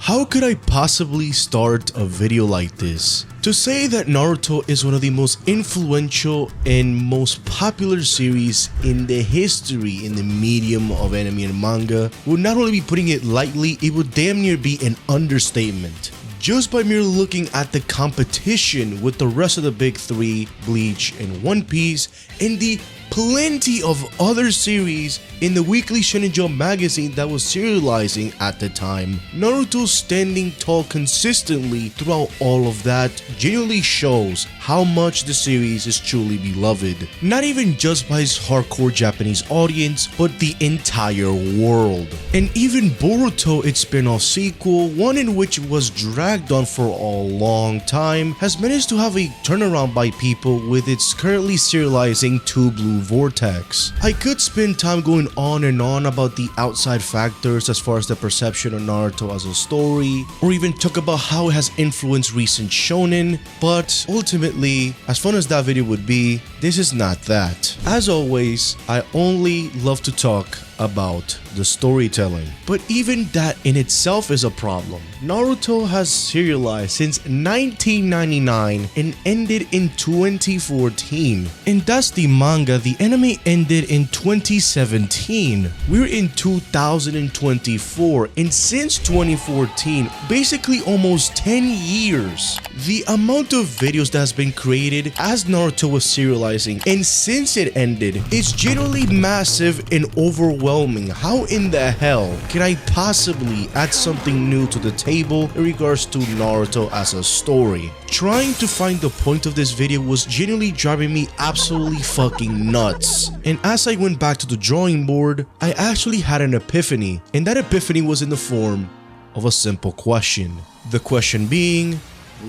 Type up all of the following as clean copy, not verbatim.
How could I possibly start a video like this? To say that Naruto is one of the most influential and most popular series in the history in the medium of anime and manga would not only be putting it lightly, it would damn near be an understatement. Just by merely looking at the competition with the rest of the big three, Bleach and One Piece, and the plenty of other series in the weekly Shonen Jump magazine that was serializing at the time, Naruto standing tall consistently throughout all of that genuinely shows how much the series is truly beloved. Not even just by its hardcore Japanese audience, but the entire world. And even Boruto, its spin-off sequel, one in which it was dragged on for a long time, has managed to have a turnaround by people with its currently serializing Two Blue Vortex. I could spend time going on and on about the outside factors as far as the perception of Naruto as a story, or even talk about how it has influenced recent shonen, but ultimately, as fun as that video would be, this is not that. As always, I only love to talk about the storytelling, but even that in itself is a problem. Naruto has serialized since 1999 and ended in 2014, and that's the manga. The anime ended in 2017. We're in 2024, and since 2014, basically almost 10 years, the amount of videos that has been created as Naruto was serializing and since it ended is generally massive and overwhelming. How in the hell can I possibly add something new to the table in regards to Naruto as a story? Trying to find the point of this video was genuinely driving me absolutely fucking nuts. And as I went back to the drawing board, I actually had an epiphany, and that epiphany was in the form of a simple question. The question being,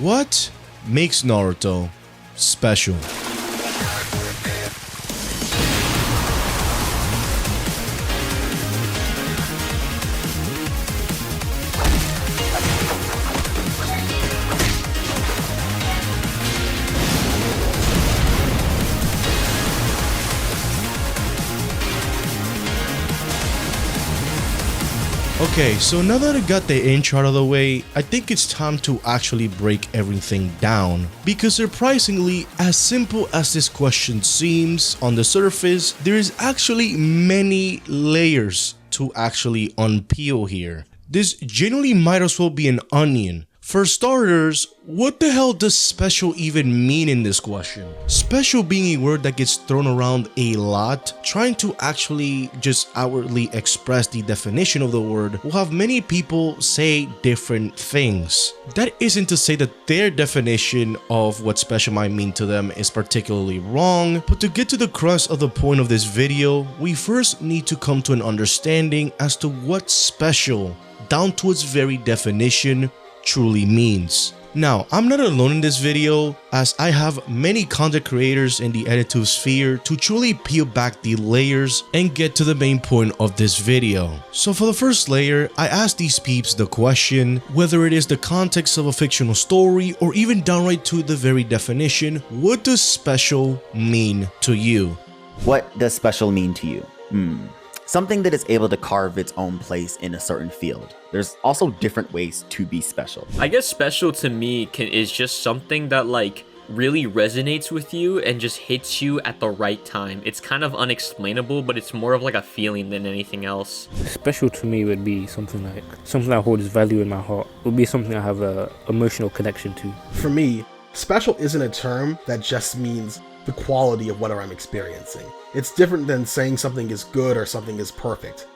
what makes Naruto special? Okay, so now that I got the intro out of the way, I think it's time to actually break everything down. Because surprisingly, as simple as this question seems on the surface, there is actually many layers to actually unpeel here. This generally might as well be an onion. For starters, what the hell does special even mean in this question? Special being a word that gets thrown around a lot, trying to actually just outwardly express the definition of the word will have many people say different things. That isn't to say that their definition of what special might mean to them is particularly wrong, but to get to the crux of the point of this video, we first need to come to an understanding as to what special, down to its very definition, truly means. Now, I'm not alone in this video, as I have many content creators in the editive sphere to truly peel back the layers and get to the main point of this video. So for the first layer, I asked these peeps the question, whether it is the context of a fictional story or even downright to the very definition, what does special mean to you? What does special mean to you? Something that is able to carve its own place in a certain field. There's also different ways to be special. I guess special to me is just something that really resonates with you and just hits you at the right time. It's kind of unexplainable, but it's more of like a feeling than anything else. Special to me would be something that holds value in my heart. It would be something I have a emotional connection to. For me, special isn't a term that just means the quality of whatever I'm experiencing. It's different than saying something is good or something is perfect.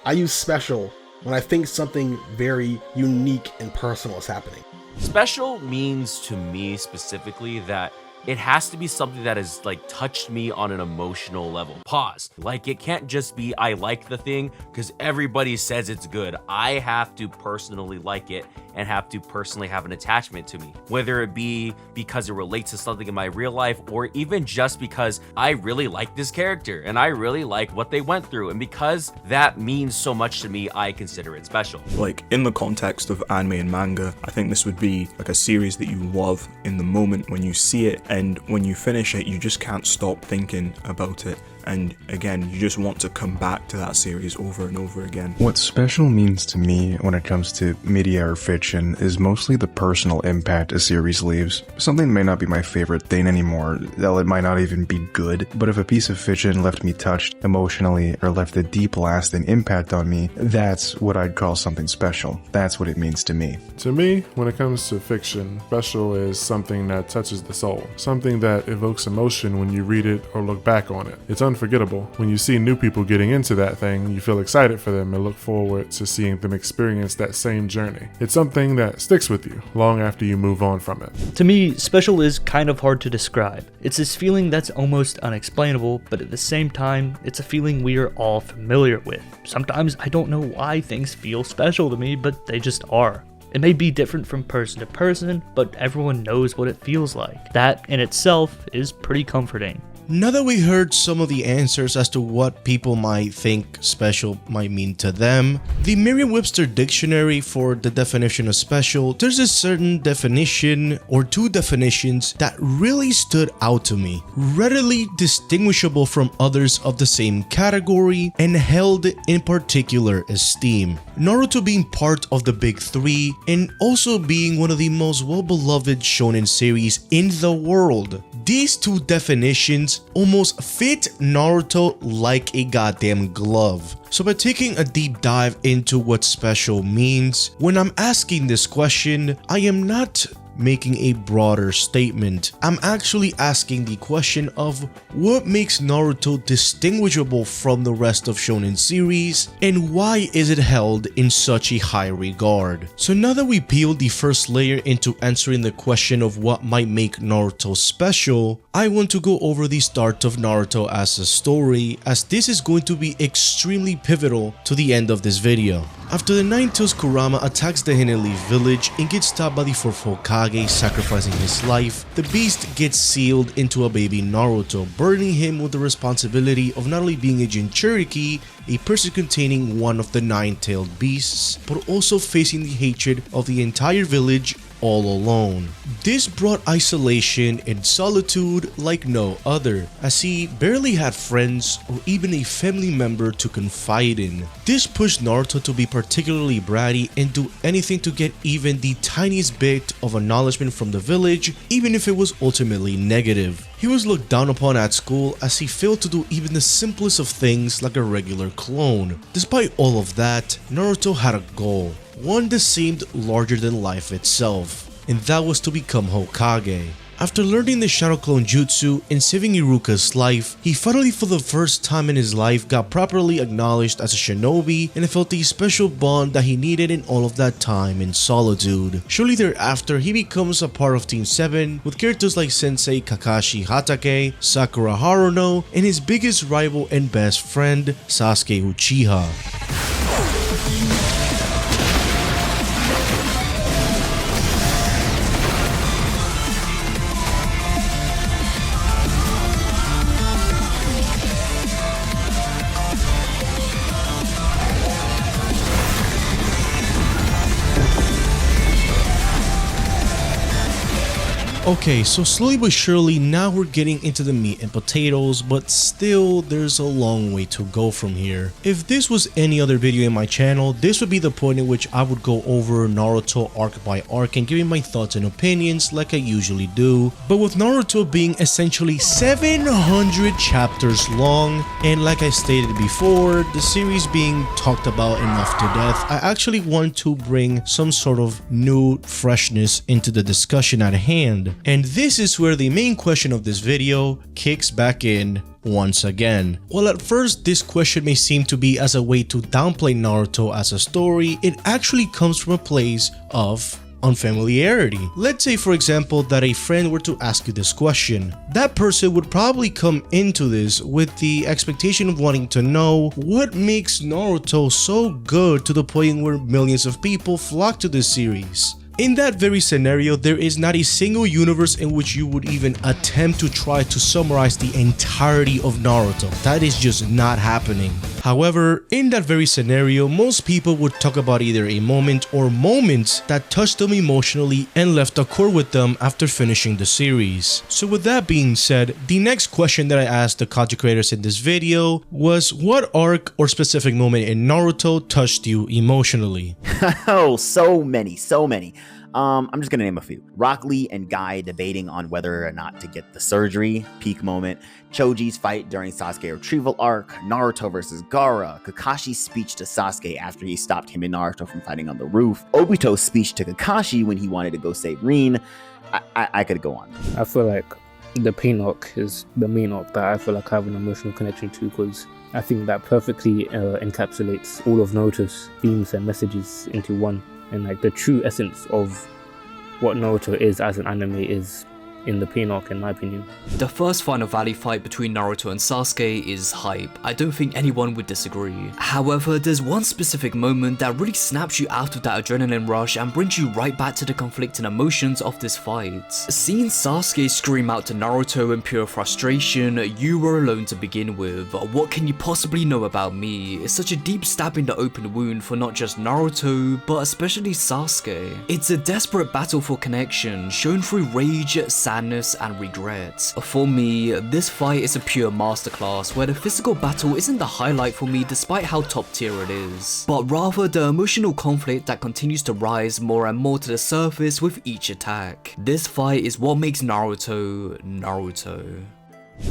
I use special when I think something very unique and personal is happening. Special means to me specifically that it has to be something that has touched me on an emotional level. Pause. It can't just be I like the thing because everybody says it's good. I have to personally like it and have to personally have an attachment to me, whether it be because it relates to something in my real life or even just because I really like this character and I really like what they went through, and because that means so much to me, I consider it special. In the context of anime and manga, I think this would be a series that you love in the moment when you see it, and when you finish it, you just can't stop thinking about it. and again, you just want to come back to that series over and over again. What special means to me when it comes to media or fiction is mostly the personal impact a series leaves. Something may not be my favorite thing anymore, hell, it might not even be good, but if a piece of fiction left me touched emotionally or left a deep lasting impact on me, that's what I'd call something special. That's what it means to me. To me, when it comes to fiction, special is something that touches the soul, something that evokes emotion when you read it or look back on it. It's unforgettable. When you see new people getting into that thing, you feel excited for them and look forward to seeing them experience that same journey. It's something that sticks with you long after you move on from it. To me, special is kind of hard to describe. It's this feeling that's almost unexplainable, but at the same time, it's a feeling we are all familiar with. Sometimes I don't know why things feel special to me, but they just are. It may be different from person to person, but everyone knows what it feels like. That in itself is pretty comforting. Now that we heard some of the answers as to what people might think special might mean to them, the Merriam-Webster dictionary for the definition of special, there's a certain definition or two definitions that really stood out to me. Readily distinguishable from others of the same category and held in particular esteem. Naruto being part of the big three and also being one of the most well-beloved shonen series in the world. These two definitions almost fit Naruto like a goddamn glove. So by taking a deep dive into what special means, when I'm asking this question, I am not making a broader statement. I'm actually asking the question of what makes Naruto distinguishable from the rest of shonen series and why is it held in such a high regard. So now that we peeled the first layer into answering the question of what might make Naruto special, I want to go over the start of Naruto as a story, as this is going to be extremely pivotal to the end of this video. After the Nine-Tails Kurama attacks the Hinenleaf village and gets stopped by the fourth Hokage, sacrificing his life, the beast gets sealed into a baby Naruto, burdening him with the responsibility of not only being a Jinchuriki, a person containing one of the nine-tailed beasts, but also facing the hatred of the entire village all alone. This brought isolation and solitude like no other, as he barely had friends or even a family member to confide in. This pushed Naruto to be particularly bratty and do anything to get even the tiniest bit of acknowledgement from the village, even if it was ultimately negative. He was looked down upon at school as he failed to do even the simplest of things like a regular clone. Despite all of that, Naruto had a goal, one that seemed larger than life itself, and that was to become Hokage. After learning the Shadow Clone Jutsu and saving Iruka's life, he finally for the first time in his life got properly acknowledged as a shinobi and felt the special bond that he needed in all of that time in solitude. Shortly thereafter, he becomes a part of Team 7 with characters like Sensei Kakashi Hatake, Sakura Haruno, and his biggest rival and best friend, Sasuke Uchiha. Okay, so slowly but surely now we're getting into the meat and potatoes, but still there's a long way to go from here. If this was any other video in my channel, this would be the point in which I would go over Naruto arc by arc and giving my thoughts and opinions like I usually do. But with Naruto being essentially 700 chapters long, and like I stated before, the series being talked about enough to death, I actually want to bring some sort of new freshness into the discussion at hand. And this is where the main question of this video kicks back in once again. While at first this question may seem to be as a way to downplay Naruto as a story, it actually comes from a place of unfamiliarity. Let's say for example that a friend were to ask you this question. That person would probably come into this with the expectation of wanting to know what makes Naruto so good to the point where millions of people flock to this series. In that very scenario, there is not a single universe in which you would even attempt to try to summarize the entirety of Naruto. That is just not happening. However, in that very scenario, most people would talk about either a moment or moments that touched them emotionally and left a core with them after finishing the series. So with that being said, the next question that I asked the content creators in this video was, what arc or specific moment in Naruto touched you emotionally? Oh, so many. I'm just gonna name a few. Rock Lee and Guy debating on whether or not to get the surgery, peak moment. Choji's fight during Sasuke retrieval arc. Naruto versus Gaara. Kakashi's speech to Sasuke after he stopped him and Naruto from fighting on the roof. Obito's speech to Kakashi when he wanted to go save Rin. I could go on. I feel like the pain arc is the main arc that I feel like I have an emotional connection to, because I think that perfectly encapsulates all of Naruto's themes and messages into one. And like the true essence of what Naruto is as an anime is in the pain arc, in my opinion. The first Final Valley fight between Naruto and Sasuke is hype. I don't think anyone would disagree. However, there's one specific moment that really snaps you out of that adrenaline rush and brings you right back to the conflicting emotions of this fight. Seeing Sasuke scream out to Naruto in pure frustration, "You were alone to begin with. What can you possibly know about me?" is such a deep stab in the open wound for not just Naruto, but especially Sasuke. It's a desperate battle for connection, shown through rage, sadness, and regret. For me, this fight is a pure masterclass where the physical battle isn't the highlight for me despite how top tier it is, but rather the emotional conflict that continues to rise more and more to the surface with each attack. This fight is what makes Naruto, Naruto.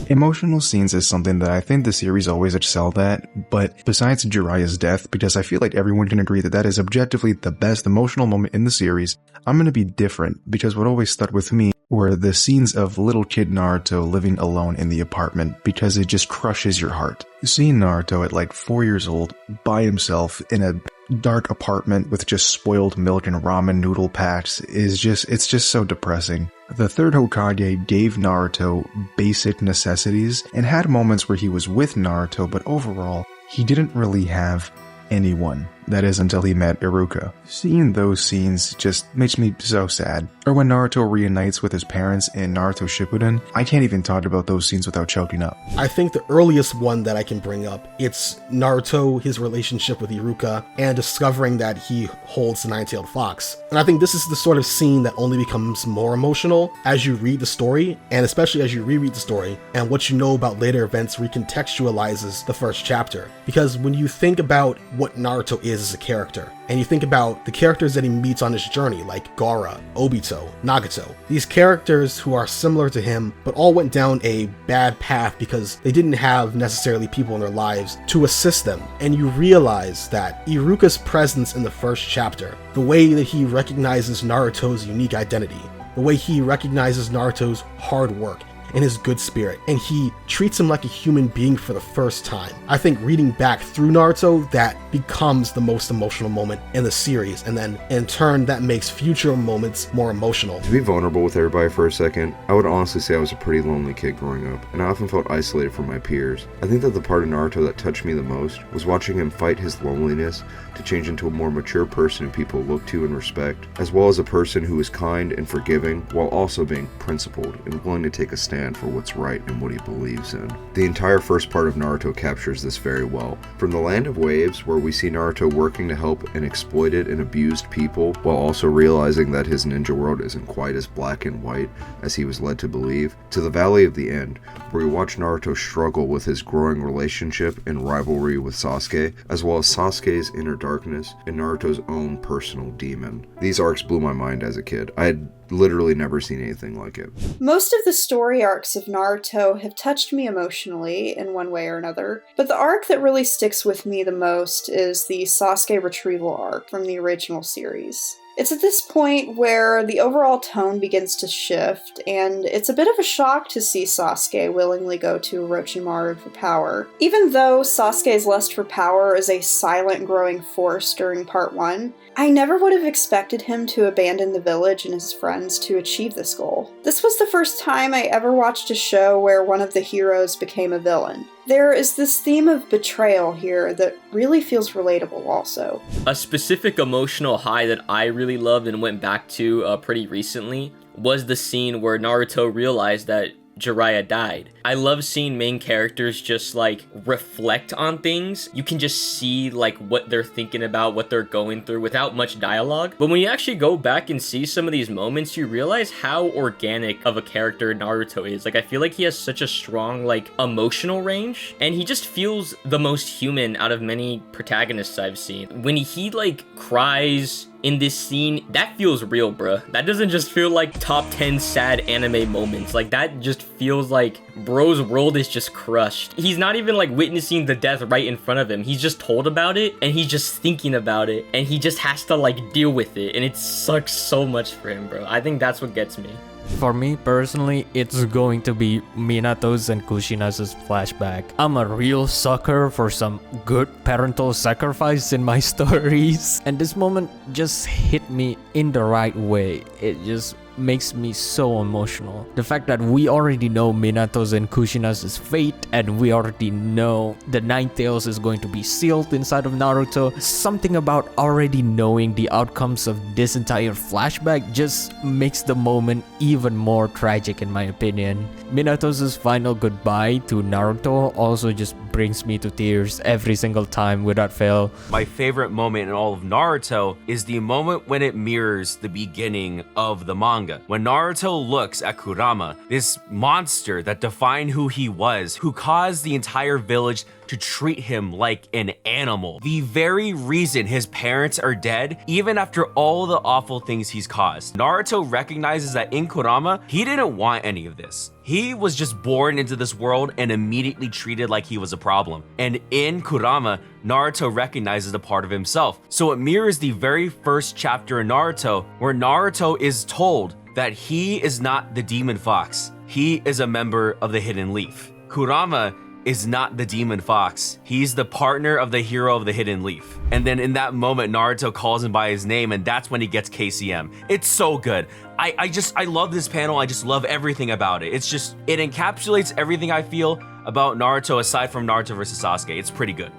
Emotional scenes is something that I think the series always excelled at, but besides Jiraiya's death, because I feel like everyone can agree that that is objectively the best emotional moment in the series, I'm gonna be different, because what always stuck with me were the scenes of little kid Naruto living alone in the apartment, because it just crushes your heart. Seeing Naruto at like 4 years old, by himself, in a dark apartment with just spoiled milk and ramen noodle packs it's just so depressing. The third Hokage gave Naruto basic necessities and had moments where he was with Naruto, but overall, he didn't really have anyone. That is, until he met Iruka. Seeing those scenes just makes me so sad. Or when Naruto reunites with his parents in Naruto Shippuden, I can't even talk about those scenes without choking up. I think the earliest one that I can bring up, it's Naruto, his relationship with Iruka, and discovering that he holds the nine-tailed fox. And I think this is the sort of scene that only becomes more emotional as you read the story, and especially as you reread the story, and what you know about later events recontextualizes the first chapter. Because when you think about what Naruto is as a character, and you think about the characters that he meets on his journey, like Gaara, Obito, Nagato, these characters who are similar to him, but all went down a bad path because they didn't have necessarily people in their lives to assist them. And you realize that Iruka's presence in the first chapter, the way that he recognizes Naruto's unique identity, the way he recognizes Naruto's hard work, and his good spirit, and he treats him like a human being for the first time. I think reading back through Naruto, that becomes the most emotional moment in the series, and then in turn that makes future moments more emotional. To be vulnerable with everybody for a second, I would honestly say I was a pretty lonely kid growing up, and I often felt isolated from my peers. I think that the part of Naruto that touched me the most was watching him fight his loneliness to change into a more mature person who people look to and respect, as well as a person who is kind and forgiving while also being principled and willing to take a stand for what's right and what he believes in. The entire first part of Naruto captures this very well. From the Land of Waves, where we see Naruto working to help an exploited and abused people while also realizing that his ninja world isn't quite as black and white as he was led to believe, to the Valley of the End, where we watch Naruto struggle with his growing relationship and rivalry with Sasuke, as well as Sasuke's inner darkness and Naruto's own personal demon. These arcs blew my mind as a kid. I had literally never seen anything like it. Most of the story arcs of Naruto have touched me emotionally in one way or another, but the arc that really sticks with me the most is the Sasuke retrieval arc from the original series. It's at this point where the overall tone begins to shift, and it's a bit of a shock to see Sasuke willingly go to Orochimaru for power. Even though Sasuke's lust for power is a silent growing force during part 1, I never would have expected him to abandon the village and his friends to achieve this goal. This was the first time I ever watched a show where one of the heroes became a villain. There is this theme of betrayal here that really feels relatable also. A specific emotional high that I really loved and went back to pretty recently was the scene where Naruto realized that Jiraiya died. I love seeing main characters just like reflect on things. You can just see like what they're thinking about, what they're going through without much dialogue. But when you actually go back and see some of these moments, you realize how organic of a character Naruto is. Like, I feel like he has such a strong like emotional range, and he just feels the most human out of many protagonists I've seen. When he like cries in this scene, that feels real, bruh. That doesn't just feel like top 10 sad anime moments. Like, that just feels like bro's world is just crushed. He's not even like witnessing the death right in front of him. He's just told about it, and he's just thinking about it, and he just has to like deal with it, and it sucks so much for him, bro. I think that's what gets me. For me personally, it's going to be Minato's and Kushina's flashback. I'm a real sucker for some good parental sacrifice in my stories, and this moment just hit me in the right way. It just makes me so emotional. The fact that we already know Minato's and Kushina's fate, and we already know the Nine Tails is going to be sealed inside of Naruto. Something about already knowing the outcomes of this entire flashback just makes the moment even more tragic in my opinion. Minato's final goodbye to Naruto also just brings me to tears every single time without fail. My favorite moment in all of Naruto is the moment when it mirrors the beginning of the manga. When Naruto looks at Kurama, this monster that defined who he was, who caused the entire village to treat him like an animal. The very reason his parents are dead, even after all the awful things he's caused. Naruto recognizes that in Kurama, he didn't want any of this. He was just born into this world and immediately treated like he was a problem. And in Kurama, Naruto recognizes a part of himself. So it mirrors the very first chapter in Naruto, where Naruto is told that he is not the demon fox. He is a member of the Hidden Leaf. Kurama is not the demon fox. He's the partner of the hero of the Hidden Leaf. And then in that moment, Naruto calls him by his name, and that's when he gets KCM. It's so good. I love this panel. I just love everything about it. It's just, it encapsulates everything I feel about Naruto aside from Naruto versus Sasuke. It's pretty good.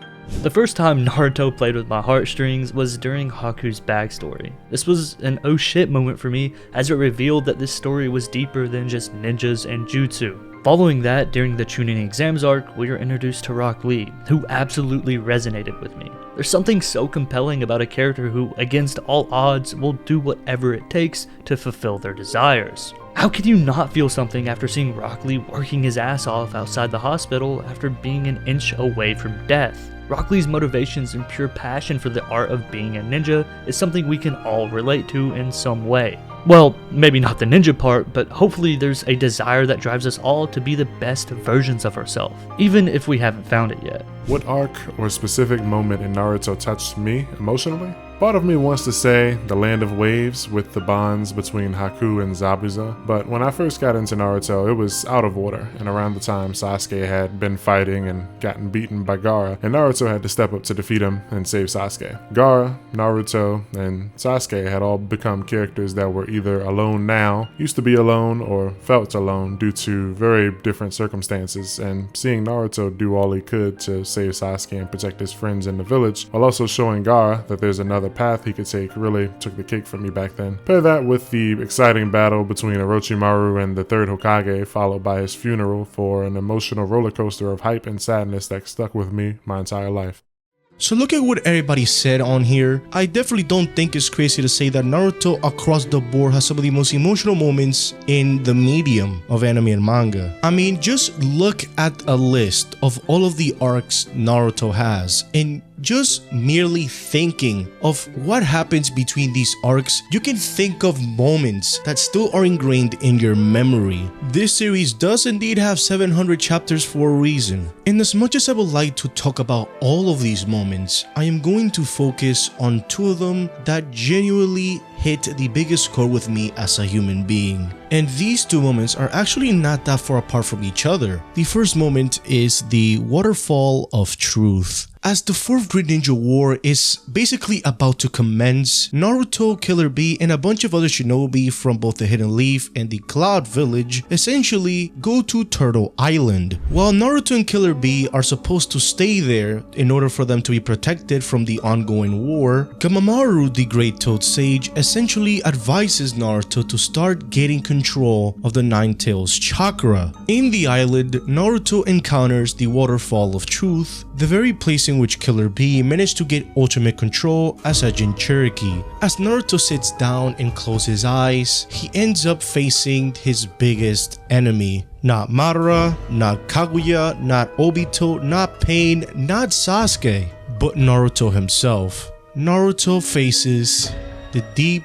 The first time Naruto played with my heartstrings was during Haku's backstory. This was an oh shit moment for me, as it revealed that this story was deeper than just ninjas and jutsu. Following that, during the Chunin exams arc, we were introduced to Rock Lee, who absolutely resonated with me. There's something so compelling about a character who, against all odds, will do whatever it takes to fulfill their desires. How could you not feel something after seeing Rock Lee working his ass off outside the hospital after being an inch away from death? Rock Lee's motivations and pure passion for the art of being a ninja is something we can all relate to in some way. Well, maybe not the ninja part, but hopefully there's a desire that drives us all to be the best versions of ourselves, even if we haven't found it yet. What arc or specific moment in Naruto touched me emotionally? Part of me wants to say the Land of Waves with the bonds between Haku and Zabuza, but when I first got into Naruto, it was out of order, and around the time Sasuke had been fighting and gotten beaten by Gaara, and Naruto had to step up to defeat him and save Sasuke. Gaara, Naruto, and Sasuke had all become characters that were either alone now, used to be alone, or felt alone due to very different circumstances, and seeing Naruto do all he could to save Sasuke and protect his friends in the village, while also showing Gaara that there's another path he could take, really took the cake for me back then. Pair that with the exciting battle between Orochimaru and the third Hokage, followed by his funeral, for an emotional roller coaster of hype and sadness that stuck with me my entire life. So look at what everybody said on here. I definitely don't think it's crazy to say that Naruto across the board has some of the most emotional moments in the medium of anime and manga. I mean, just look at a list of all of the arcs Naruto has, and just merely thinking of what happens between these arcs, you can think of moments that still are ingrained in your memory. This series does indeed have 700 chapters for a reason. And as much as I would like to talk about all of these moments, I am going to focus on two of them that genuinely hit the biggest chord with me as a human being. And these two moments are actually not that far apart from each other. The first moment is the Waterfall of Truth. As the 4th Great Ninja War is basically about to commence, Naruto, Killer Bee, and a bunch of other shinobi from both the Hidden Leaf and the Cloud Village essentially go to Turtle Island. While Naruto and Killer Bee are supposed to stay there in order for them to be protected from the ongoing war, Gamamaru, the Great Toad Sage, essentially advises Naruto to start getting control of the Nine Tails chakra. In the island, Naruto encounters the Waterfall of Truth, the very place in which Killer Bee managed to get ultimate control as a Jinchuriki. As Naruto sits down and closes his eyes, he ends up facing his biggest enemy. Not Madara, not Kaguya, not Obito, not Pain, not Sasuke, but Naruto himself. Naruto faces the deep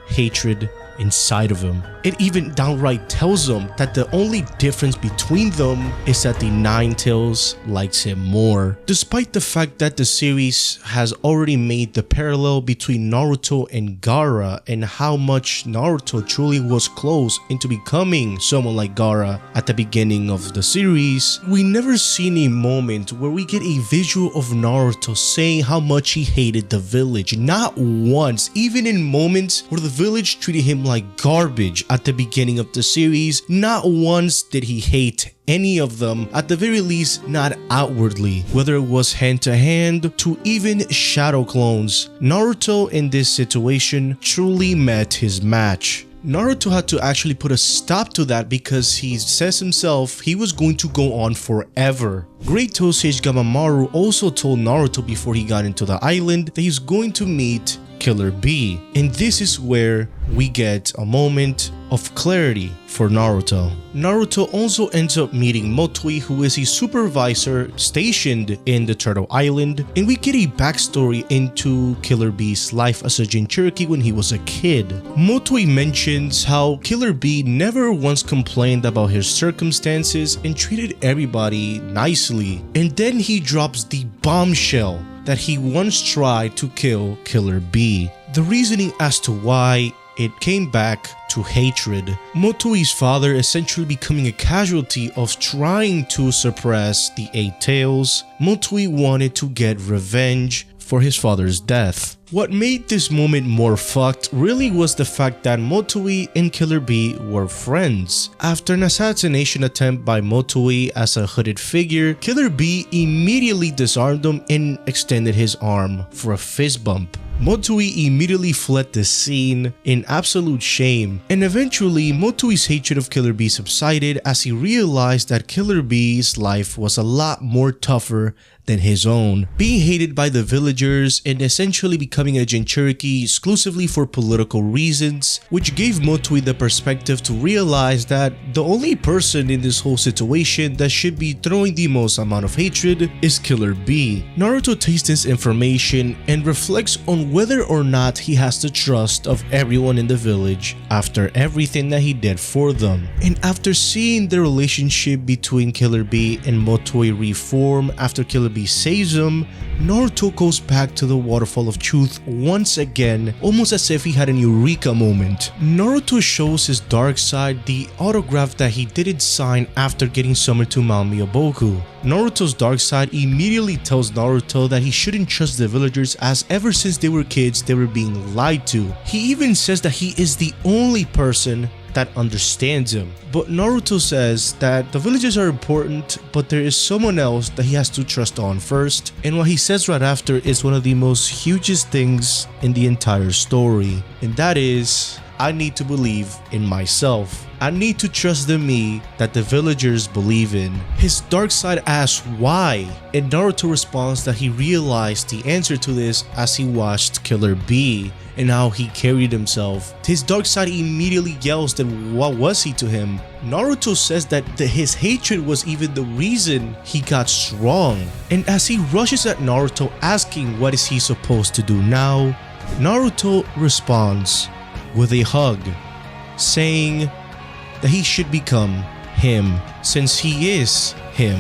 hatred inside of him. It even downright tells him that the only difference between them is that the Nine Tails likes him more. Despite the fact that the series has already made the parallel between Naruto and Gaara and how much Naruto truly was close into becoming someone like Gaara at the beginning of the series, we never seen a moment where we get a visual of Naruto saying how much he hated the village. Not once, even in moments where the village treated him like garbage at the beginning of the series, not once did he hate any of them, at the very least not outwardly, whether it was hand to hand to even shadow clones. Naruto in this situation truly met his match. Naruto had to actually put a stop to that because he says himself he was going to go on forever. Great Toe Sage Gamamaru also told Naruto before he got into the island that he's going to meet Killer Bee, and this is where we get a moment of clarity for Naruto. Naruto also ends up meeting Motoi, who is a supervisor stationed in the Turtle Island, and we get a backstory into Killer Bee's life as a Jinchuriki when he was a kid. Motoi mentions how Killer Bee never once complained about his circumstances and treated everybody nicely, and then he drops the bombshell that he once tried to kill Killer Bee. The reasoning as to why it came back to hatred. Motoi's father essentially becoming a casualty of trying to suppress the Eight Tails. Motoi wanted to get revenge for his father's death. What made this moment more fucked really was the fact that Motoi and Killer Bee were friends. After an assassination attempt by Motoi as a hooded figure, Killer Bee immediately disarmed him and extended his arm for a fist bump. Motoi immediately fled the scene in absolute shame, and eventually Motoi's hatred of Killer Bee subsided as he realized that Killer Bee's life was a lot more tougher than his own, being hated by the villagers and essentially becoming a Jinchuriki exclusively for political reasons, which gave Motoi the perspective to realize that the only person in this whole situation that should be throwing the most amount of hatred is Killer Bee. Naruto takes this information and reflects on whether or not he has the trust of everyone in the village after everything that he did for them. And after seeing the relationship between Killer Bee and Motoi reform after Killer Bee saves him, Naruto goes back to the Waterfall of Truth once again, almost as if he had an eureka moment. Naruto shows his dark side, the autograph that he didn't sign after getting summoned to Mount Myoboku. Naruto's dark side immediately tells Naruto that he shouldn't trust the villagers, as ever since they were kids they were being lied to. He even says that he is the only person that understands him. But Naruto says that the villagers are important, but there is someone else that he has to trust on first, and what he says right after is one of the most hugest things in the entire story, and that is, I need to believe in myself. I need to trust the me that the villagers believe in. His dark side asks why, and Naruto responds that he realized the answer to this as he watched Killer Bee and how he carried himself. His dark side immediately yells that what was he to him? Naruto says that his hatred was even the reason he got strong. And as he rushes at Naruto asking what is he supposed to do now, Naruto responds with a hug, saying that he should become him, since he is him.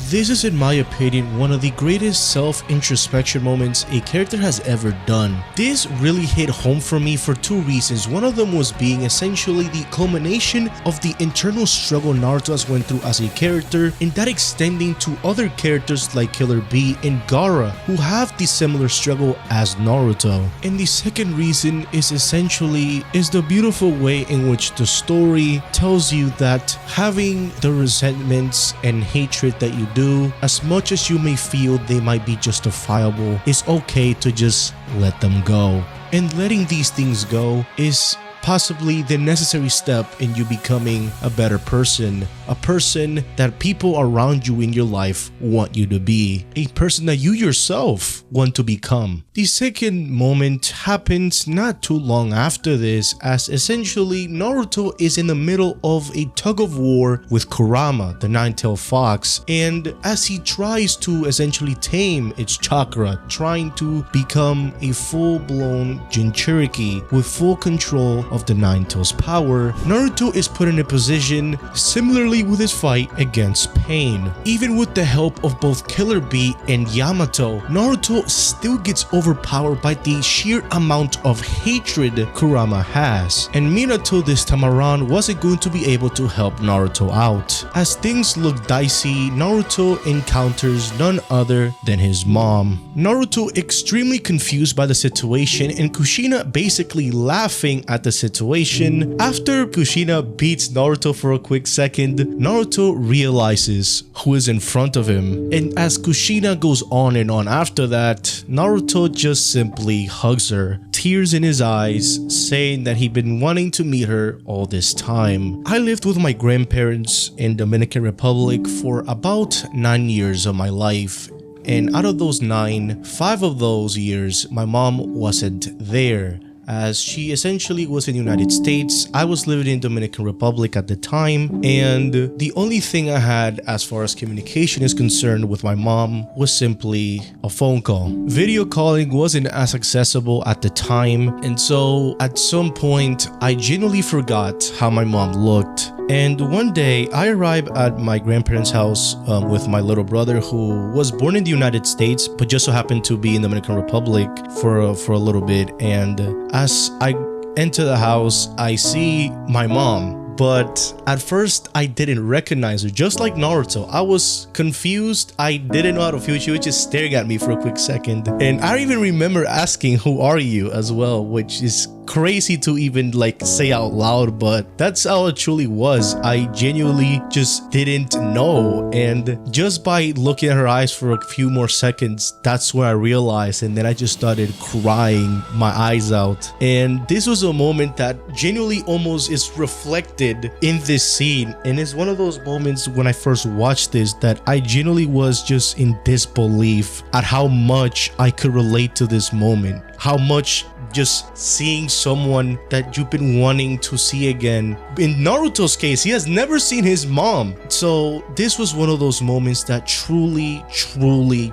This is, in my opinion, one of the greatest self-introspection moments a character has ever done. This really hit home for me for two reasons. One of them was being essentially the culmination of the internal struggle Naruto has went through as a character, and that extending to other characters like Killer Bee and Gaara, who have the similar struggle as Naruto. And the second reason is essentially the beautiful way in which the story tells you that having the resentments and hatred that you do, as much as you may feel they might be justifiable, it's okay to just let them go. and letting these things go is possibly the necessary step in you becoming a better person, a person that people around you in your life want you to be, a person that you yourself want to become. The second moment happens not too long after this, as essentially Naruto is in the middle of a tug of war with Kurama, the nine-tailed fox, and as he tries to essentially tame its chakra, trying to become a full-blown Jinchuriki with full control of the Nine-Tails power, Naruto is put in a position similarly with his fight against Pain. Even with the help of both Killer Bee and Yamato, Naruto still gets overpowered by the sheer amount of hatred Kurama has, and Minato this time around wasn't going to be able to help Naruto out. As things look dicey, Naruto encounters none other than his mom. Naruto extremely confused by the situation, and Kushina basically laughing at the situation. After Kushina beats Naruto for a quick second, Naruto realizes who is in front of him, and as Kushina goes on and on after that, Naruto just simply hugs her, tears in his eyes, saying that he'd been wanting to meet her all this time. I lived with my grandparents in Dominican Republic for about 9 years of my life. And out of those 9, 5 of those years, my mom wasn't there, as she essentially was in the United States. I was living in Dominican Republic at the time, and the only thing I had as far as communication is concerned with my mom was simply a phone call. Video calling wasn't as accessible at the time, and so at some point I genuinely forgot how my mom looked. And one day I arrived at my grandparents' house with my little brother, who was born in the United States but just so happened to be in the Dominican Republic for a little bit. And as I enter the house, I see my mom. But at first I didn't recognize her, just like Naruto. I was confused. I didn't know how to feel. She was just staring at me for a quick second. And I even remember asking, "Who are you?" as well, which is crazy to even like say out loud, but that's how it truly was. I genuinely just didn't know, and just by looking at her eyes for a few more seconds, that's where I realized, and then I just started crying my eyes out. And this was a moment that genuinely almost is reflected in this scene, and it's one of those moments when I first watched this that I genuinely was just in disbelief at how much I could relate to this moment, how much just seeing someone that you've been wanting to see again. In Naruto's case, he has never seen his mom. So this was one of those moments that truly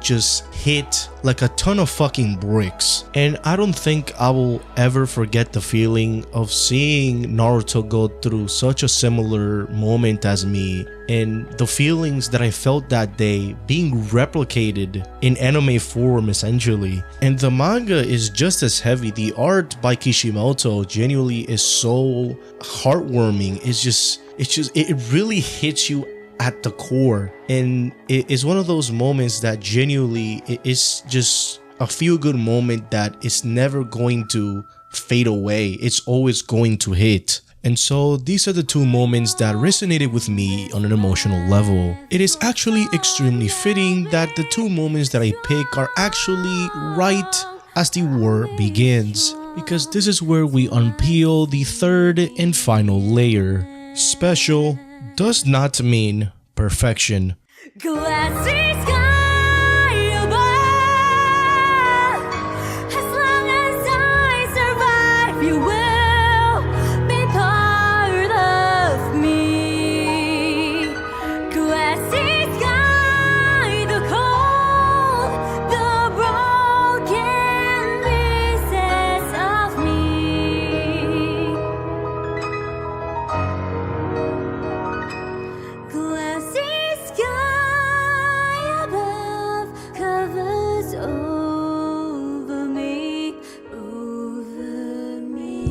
just hit like a ton of fucking bricks. And I don't think I will ever forget the feeling of seeing Naruto go through such a similar moment as me, and the feelings that I felt that day being replicated in anime form essentially. And the manga is just as heavy. The art by Kishimoto genuinely is so heartwarming. It really hits you at the core, and it is one of those moments that genuinely is just a feel-good moment that is never going to fade away. It's always going to hit. And so these are the two moments that resonated with me on an emotional level. It is actually extremely fitting that the two moments that I pick are actually right as the war begins, because this is where we unpeel the third and final layer. Special does not mean perfection. Glassy sky above. As long as I survive, you will be part of me. Glassy sky, the cold, the broken pieces of me. Glassy sky above covers over me.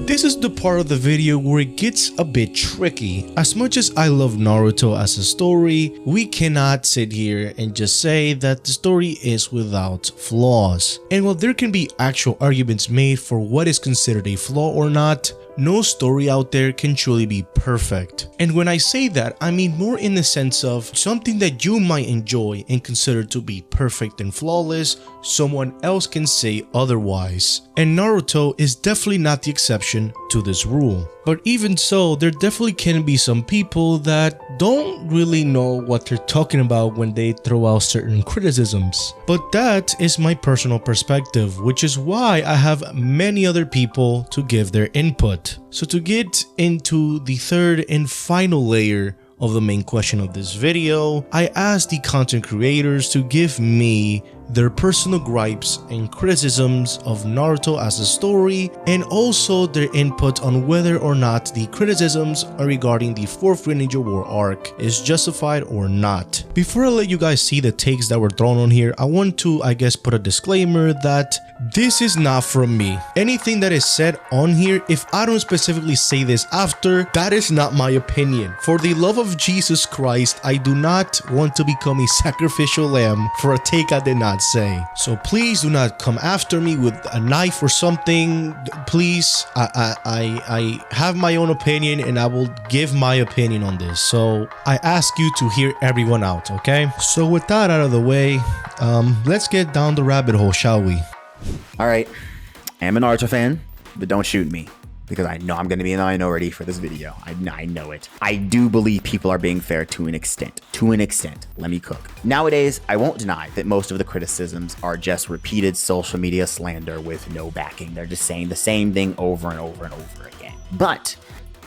This is the part of the video where it gets a bit tricky. As much as I love Naruto as a story, we cannot sit here and just say that the story is without flaws. And while there can be actual arguments made for what is considered a flaw or not, no story out there can truly be perfect. And when I say that, I mean more in the sense of something that you might enjoy and consider to be perfect and flawless, someone else can say otherwise. And Naruto is definitely not the exception to this rule. But even so, there definitely can be some people that don't really know what they're talking about when they throw out certain criticisms. But that is my personal perspective, which is why I have many other people to give their input. So to get into the third and final layer of the main question of this video, I asked the content creators to give me their personal gripes and criticisms of Naruto as a story, and also their input on whether or not the criticisms regarding the 4th Greninja War arc is justified or not. Before I let you guys see the takes that were thrown on here, I want to put a disclaimer that this is not from me. Anything that is said on here, if I don't specifically say this after, that is not my opinion. For the love of Jesus Christ, I do not want to become a sacrificial lamb for a take I did not say. So please do not come after me with a knife or something. Please, I have my own opinion and I will give my opinion on this. So I ask you to hear everyone out, okay? So with that out of the way, let's get down the rabbit hole, shall we? All right, I am a Naruto fan, but don't shoot me, because I know I'm going to be in the minority for this video. I know it. I do believe people are being fair to an extent. Let me cook. Nowadays, I won't deny that most of the criticisms are just repeated social media slander with no backing. They're just saying the same thing over and over and over again. But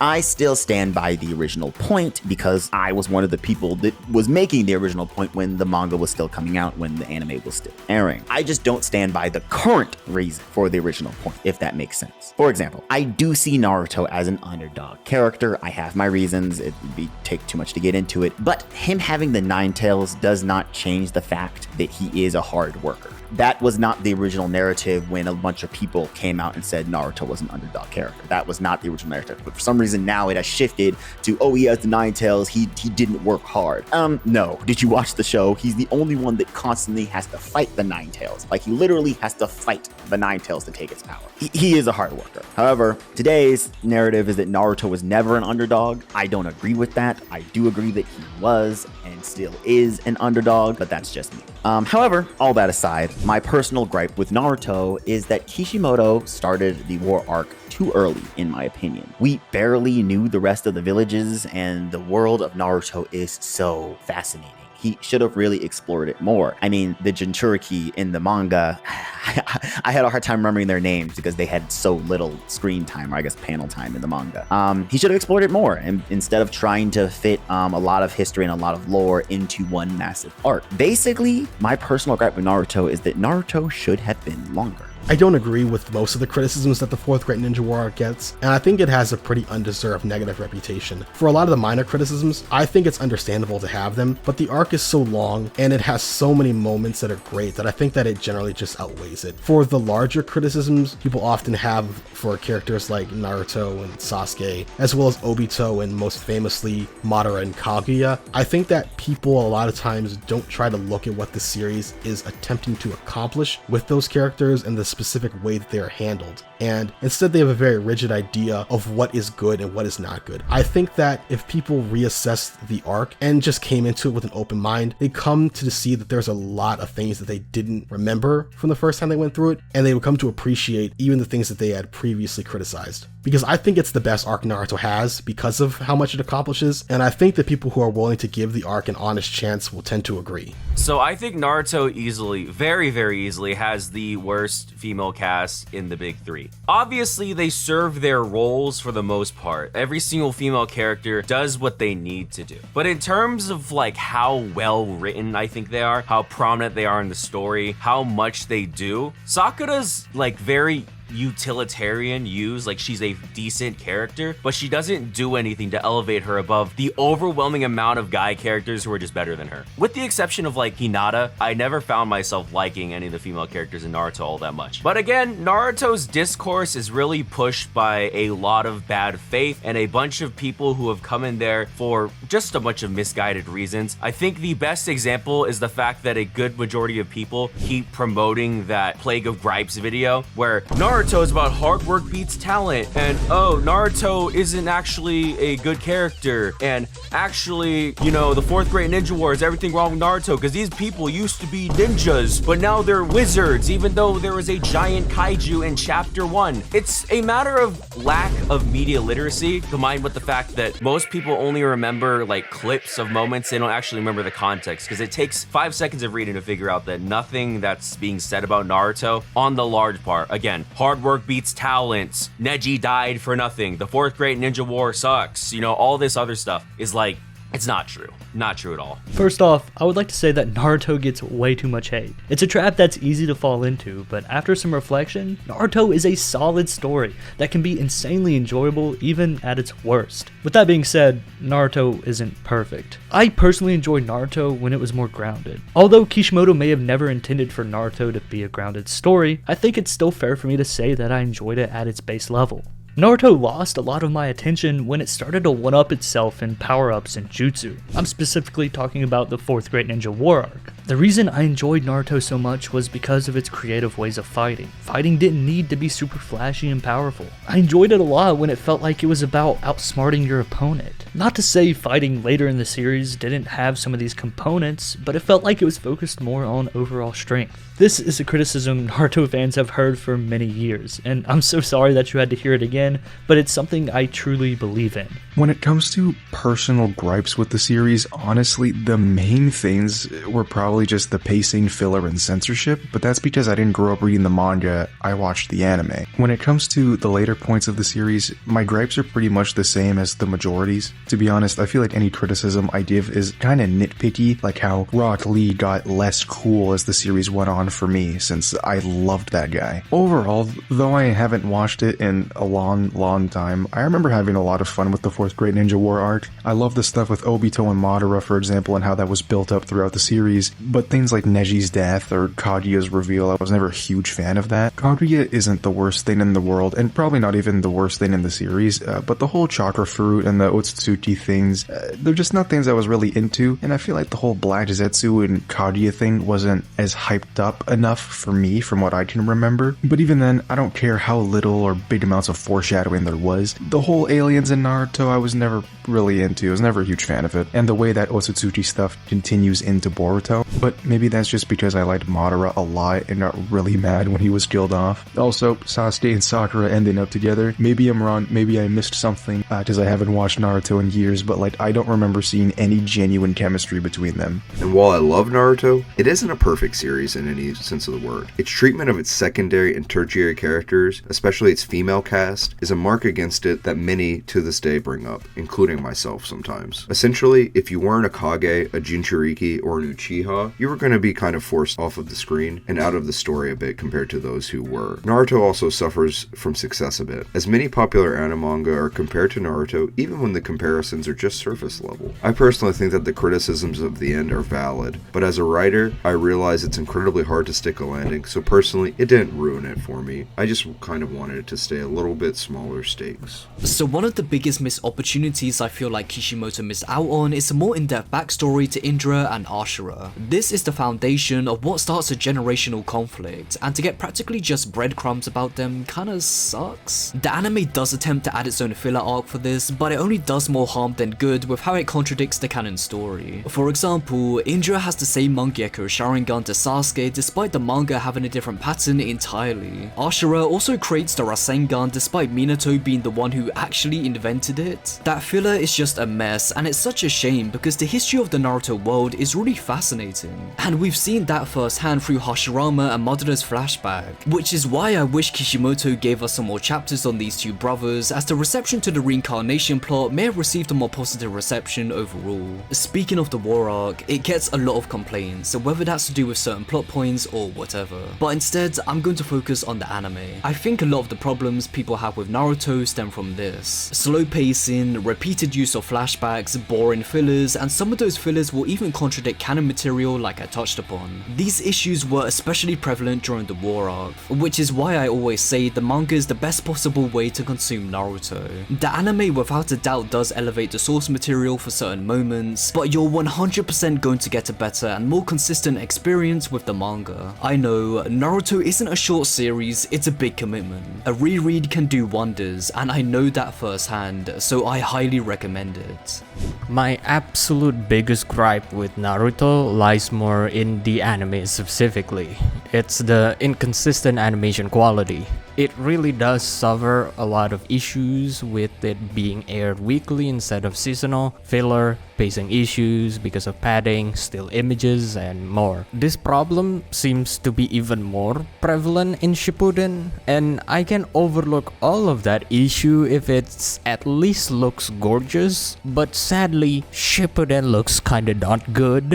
I still stand by the original point because I was one of the people that was making the original point when the manga was still coming out, when the anime was still airing. I just don't stand by the current reason for the original point, if that makes sense. For example, I do see Naruto as an underdog character. I have my reasons. It would take too much to get into it. But him having the 9 tails does not change the fact that he is a hard worker. That was not the original narrative when a bunch of people came out and said Naruto was an underdog character. That was not the original narrative. But for some reason now it has shifted to, oh, he has the 9 tails, he didn't work hard. No. Did you watch the show? He's the only one that constantly has to fight the 9 tails. Like, he literally has to fight the 9 tails to take its power. He is a hard worker. However, today's narrative is that Naruto was never an underdog. I don't agree with that. I do agree that he was and still is an underdog, but that's just me. However, all that aside, my personal gripe with Naruto is that Kishimoto started the war arc too early, in my opinion. We barely knew the rest of the villages, and the world of Naruto is so fascinating. He should have really explored it more. I mean, the Jinchuriki in the manga, I had a hard time remembering their names because they had so little screen time, or I guess panel time in the manga. He should have explored it more, and instead of trying to fit a lot of history and a lot of lore into one massive arc. Basically, my personal gripe with Naruto is that Naruto should have been longer. I don't agree with most of the criticisms that the 4th Great Ninja War arc gets, and I think it has a pretty undeserved negative reputation. For a lot of the minor criticisms, I think it's understandable to have them, but the arc is so long and it has so many moments that are great that I think that it generally just outweighs it. For the larger criticisms people often have for characters like Naruto and Sasuke, as well as Obito and most famously Madara and Kaguya, I think that people a lot of times don't try to look at what the series is attempting to accomplish with those characters and the specific way that they are handled, and instead they have a very rigid idea of what is good and what is not good. I think that if people reassessed the arc and just came into it with an open mind, they come to see that there's a lot of things that they didn't remember from the first time they went through it, and they would come to appreciate even the things that they had previously criticized. Because I think it's the best arc Naruto has because of how much it accomplishes, and I think that people who are willing to give the arc an honest chance will tend to agree. So I think Naruto easily, very, very easily, has the worst female cast in the big 3. Obviously, they serve their roles for the most part. Every single female character does what they need to do. But in terms of like how well written I think they are, how prominent they are in the story, how much they do, Sakura's like very utilitarian use, like she's a decent character, but she doesn't do anything to elevate her above the overwhelming amount of guy characters who are just better than her. With the exception of like Hinata, I never found myself liking any of the female characters in Naruto all that much. But again, Naruto's discourse is really pushed by a lot of bad faith and a bunch of people who have come in there for just a bunch of misguided reasons. I think the best example is the fact that a good majority of people keep promoting that Plague of Gripes video where Naruto Naruto is about hard work beats talent, and oh, Naruto isn't actually a good character, and actually, you know, the 4th Great Ninja War is everything wrong with Naruto because these people used to be ninjas, but now they're wizards, even though there was a giant kaiju in chapter 1. It's a matter of lack of media literacy combined with the fact that most people only remember like clips of moments. They don't actually remember the context because it takes 5 seconds of reading to figure out that nothing that's being said about Naruto on the large part, again, hard work beats talent, Neji died for nothing, the 4th Great Ninja War sucks, you know, all this other stuff is like, it's not true. Not true at all. First off, I would like to say that Naruto gets way too much hate. It's a trap that's easy to fall into, but after some reflection, Naruto is a solid story that can be insanely enjoyable even at its worst. With that being said, Naruto isn't perfect. I personally enjoyed Naruto when it was more grounded. Although Kishimoto may have never intended for Naruto to be a grounded story, I think it's still fair for me to say that I enjoyed it at its base level. Naruto lost a lot of my attention when it started to one-up itself in power-ups and jutsu. I'm specifically talking about the 4th Great Ninja War arc. The reason I enjoyed Naruto so much was because of its creative ways of fighting. Fighting didn't need to be super flashy and powerful. I enjoyed it a lot when it felt like it was about outsmarting your opponent. Not to say fighting later in the series didn't have some of these components, but it felt like it was focused more on overall strength. This is a criticism Naruto fans have heard for many years, and I'm so sorry that you had to hear it again, but it's something I truly believe in. When it comes to personal gripes with the series, honestly, the main things were probably just the pacing, filler, and censorship, but that's because I didn't grow up reading the manga, I watched the anime. When it comes to the later points of the series, my gripes are pretty much the same as the majorities. To be honest, I feel like any criticism I give is kinda nitpicky, like how Rock Lee got less cool as the series went on for me, since I loved that guy. Overall, though I haven't watched it in a long time, I remember having a lot of fun with the 4th Great Ninja War arc. I love the stuff with Obito and Madara, for example, and how that was built up throughout the series, but things like Neji's death or Kaguya's reveal, I was never a huge fan of that. Kaguya isn't the worst thing in the world, and probably not even the worst thing in the series, but the whole chakra fruit and the Otsutsuki things, they're just not things I was really into, and I feel like the whole Black Zetsu and Kaguya thing wasn't as hyped up enough for me from what I can remember. But even then, I don't care how little or big amounts of foreshadowing there was. The whole aliens in Naruto I was never really into, I was never a huge fan of it, and the way that Otsutsuki stuff continues into Boruto, but maybe that's just because I liked Madara a lot and got really mad when he was killed off. Also, Sasuke and Sakura ending up together, maybe I'm wrong, maybe I missed something, because I haven't watched Naruto in years, but like, I don't remember seeing any genuine chemistry between them. And while I love Naruto, it isn't a perfect series in any sense of the word. Its treatment of its secondary and tertiary characters, especially its female cast, is a mark against it that many to this day bring up, including myself sometimes. Essentially, if you weren't a Kage, a Jinchuriki, or an Uchiha, you were going to be kind of forced off of the screen and out of the story a bit compared to those who were. Naruto also suffers from success a bit, as many popular anime manga are compared to Naruto even when the comparisons are just surface level. I personally think that the criticisms of the end are valid, but as a writer, I realize it's incredibly hard to stick a landing, so personally, it didn't ruin it for me. I just kind of wanted it to stay a little bit smaller stakes. So one of the biggest missed opportunities I feel like Kishimoto missed out on is a more in-depth backstory to Indra and Ashura. This is the foundation of what starts a generational conflict, and to get practically just breadcrumbs about them kinda sucks. The anime does attempt to add its own filler arc for this, but it only does more harm than good with how it contradicts the canon story. For example, Indra has the same Mangekyo Sharingan to Sasuke despite the manga having a different pattern entirely. Ashura also creates the Rasengan despite Minato being the one who actually invented it. That filler is just a mess, and it's such a shame because the history of the Naruto world is really fascinating. And we've seen that firsthand through Hashirama and Madara's flashback, which is why I wish Kishimoto gave us some more chapters on these two brothers, as the reception to the reincarnation plot may have received a more positive reception overall. Speaking of the war arc, it gets a lot of complaints, whether that's to do with certain plot points or whatever. But instead, I'm going to focus on the anime. I think a lot of the problems people have with Naruto stem from this. Slow pacing, repeated use of flashbacks, boring fillers, and some of those fillers will even contradict canon material material like I touched upon. These issues were especially prevalent during the war arc, which is why I always say the manga is the best possible way to consume Naruto. The anime without a doubt does elevate the source material for certain moments, but you're 100% going to get a better and more consistent experience with the manga. I know, Naruto isn't a short series, it's a big commitment. A reread can do wonders, and I know that firsthand, so I highly recommend it. My absolute biggest gripe with Naruto lies more in the anime specifically. It's the inconsistent animation quality. It really does suffer a lot of issues with it being aired weekly instead of seasonal, filler, pacing issues because of padding, still images, and more. This problem seems to be even more prevalent in Shippuden, and I can overlook all of that issue if it's at least looks gorgeous, but sadly, Shippuden looks kinda not good.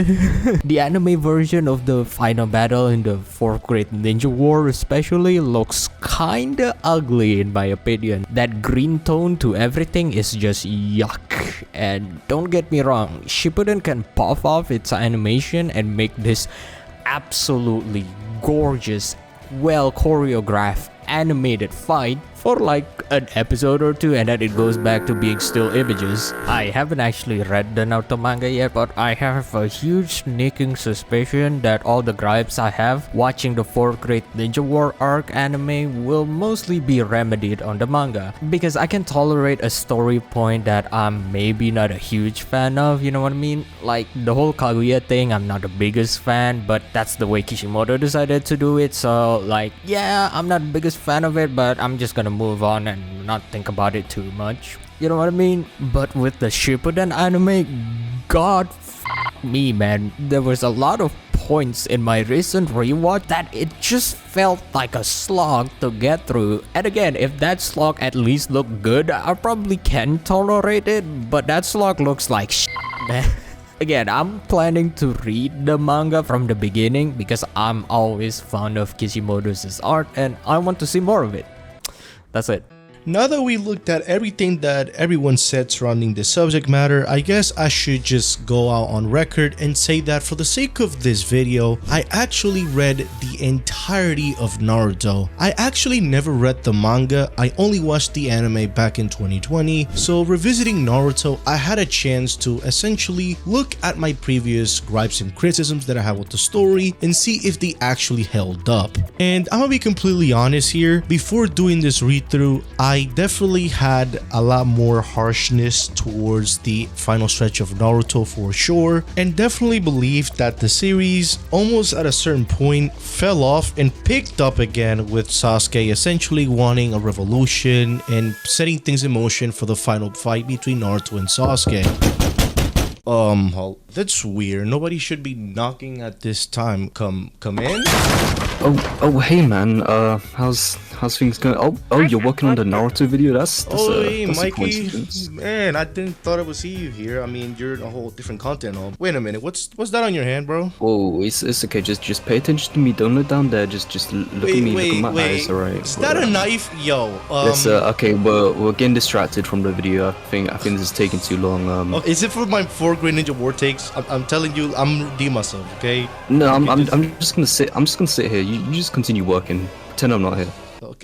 The anime version of the final battle in the 4th Great Ninja War especially looks kinda ugly in my opinion. That green tone to everything is just yuck. And don't get me wrong, Shippuden can puff off its animation and make this absolutely gorgeous, well choreographed animated fight for like an episode or two, and then it goes back to being still images. I haven't actually read the Naruto manga yet, but I have a huge sneaking suspicion that all the gripes I have watching the 4th Great Ninja War arc anime will mostly be remedied on the manga, because I can tolerate a story point that I'm maybe not a huge fan of, you know what I mean? Like the whole Kaguya thing, I'm not the biggest fan, but that's the way Kishimoto decided to do it, so like, yeah, I'm not the biggest fan of it, but I'm just gonna move on and not think about it too much. You know what I mean? But with the Shippuden anime, god me, man. There was a lot of points in my recent rewatch that it just felt like a slog to get through. And again, if that slog at least looked good, I probably can tolerate it, but that slog looks like shit, man. Again, I'm planning to read the manga from the beginning because I'm always fond of Kishimoto's art and I want to see more of it. That's it. Now that we looked at everything that everyone said surrounding the subject matter, I guess I should just go out on record and say that for the sake of this video, I actually read the entirety of Naruto. I actually never read the manga, I only watched the anime back in 2020, so revisiting Naruto, I had a chance to essentially look at my previous gripes and criticisms that I had with the story and see if they actually held up. And I'm gonna be completely honest here, before doing this read-through, I definitely had a lot more harshness towards the final stretch of Naruto for sure, and definitely believed that the series almost at a certain point fell off and picked up again with Sasuke essentially wanting a revolution and setting things in motion for the final fight between Naruto and Sasuke. That's weird. Nobody should be knocking at this time. Come in. Oh, hey man. How's things going? Oh, you're working on the Naruto video. That's hey, that's Mikey. a coincidence. Man, I didn't thought I would see you here. I mean, you're a whole different content. Wait a minute. What's that on your hand, bro? Oh, it's okay. Just pay attention to me. Don't look down there. Just look at me. Look at my eyes. All right. Is that a knife, yo? Yes. Okay. We're getting distracted from the video. I think this is taking too long. Is it for my 4 Great Ninja War takes? I'm telling you, I'm redeeming myself. Okay. No, I'm just gonna sit. I'm just gonna sit here. You just continue working. Pretend I'm not here.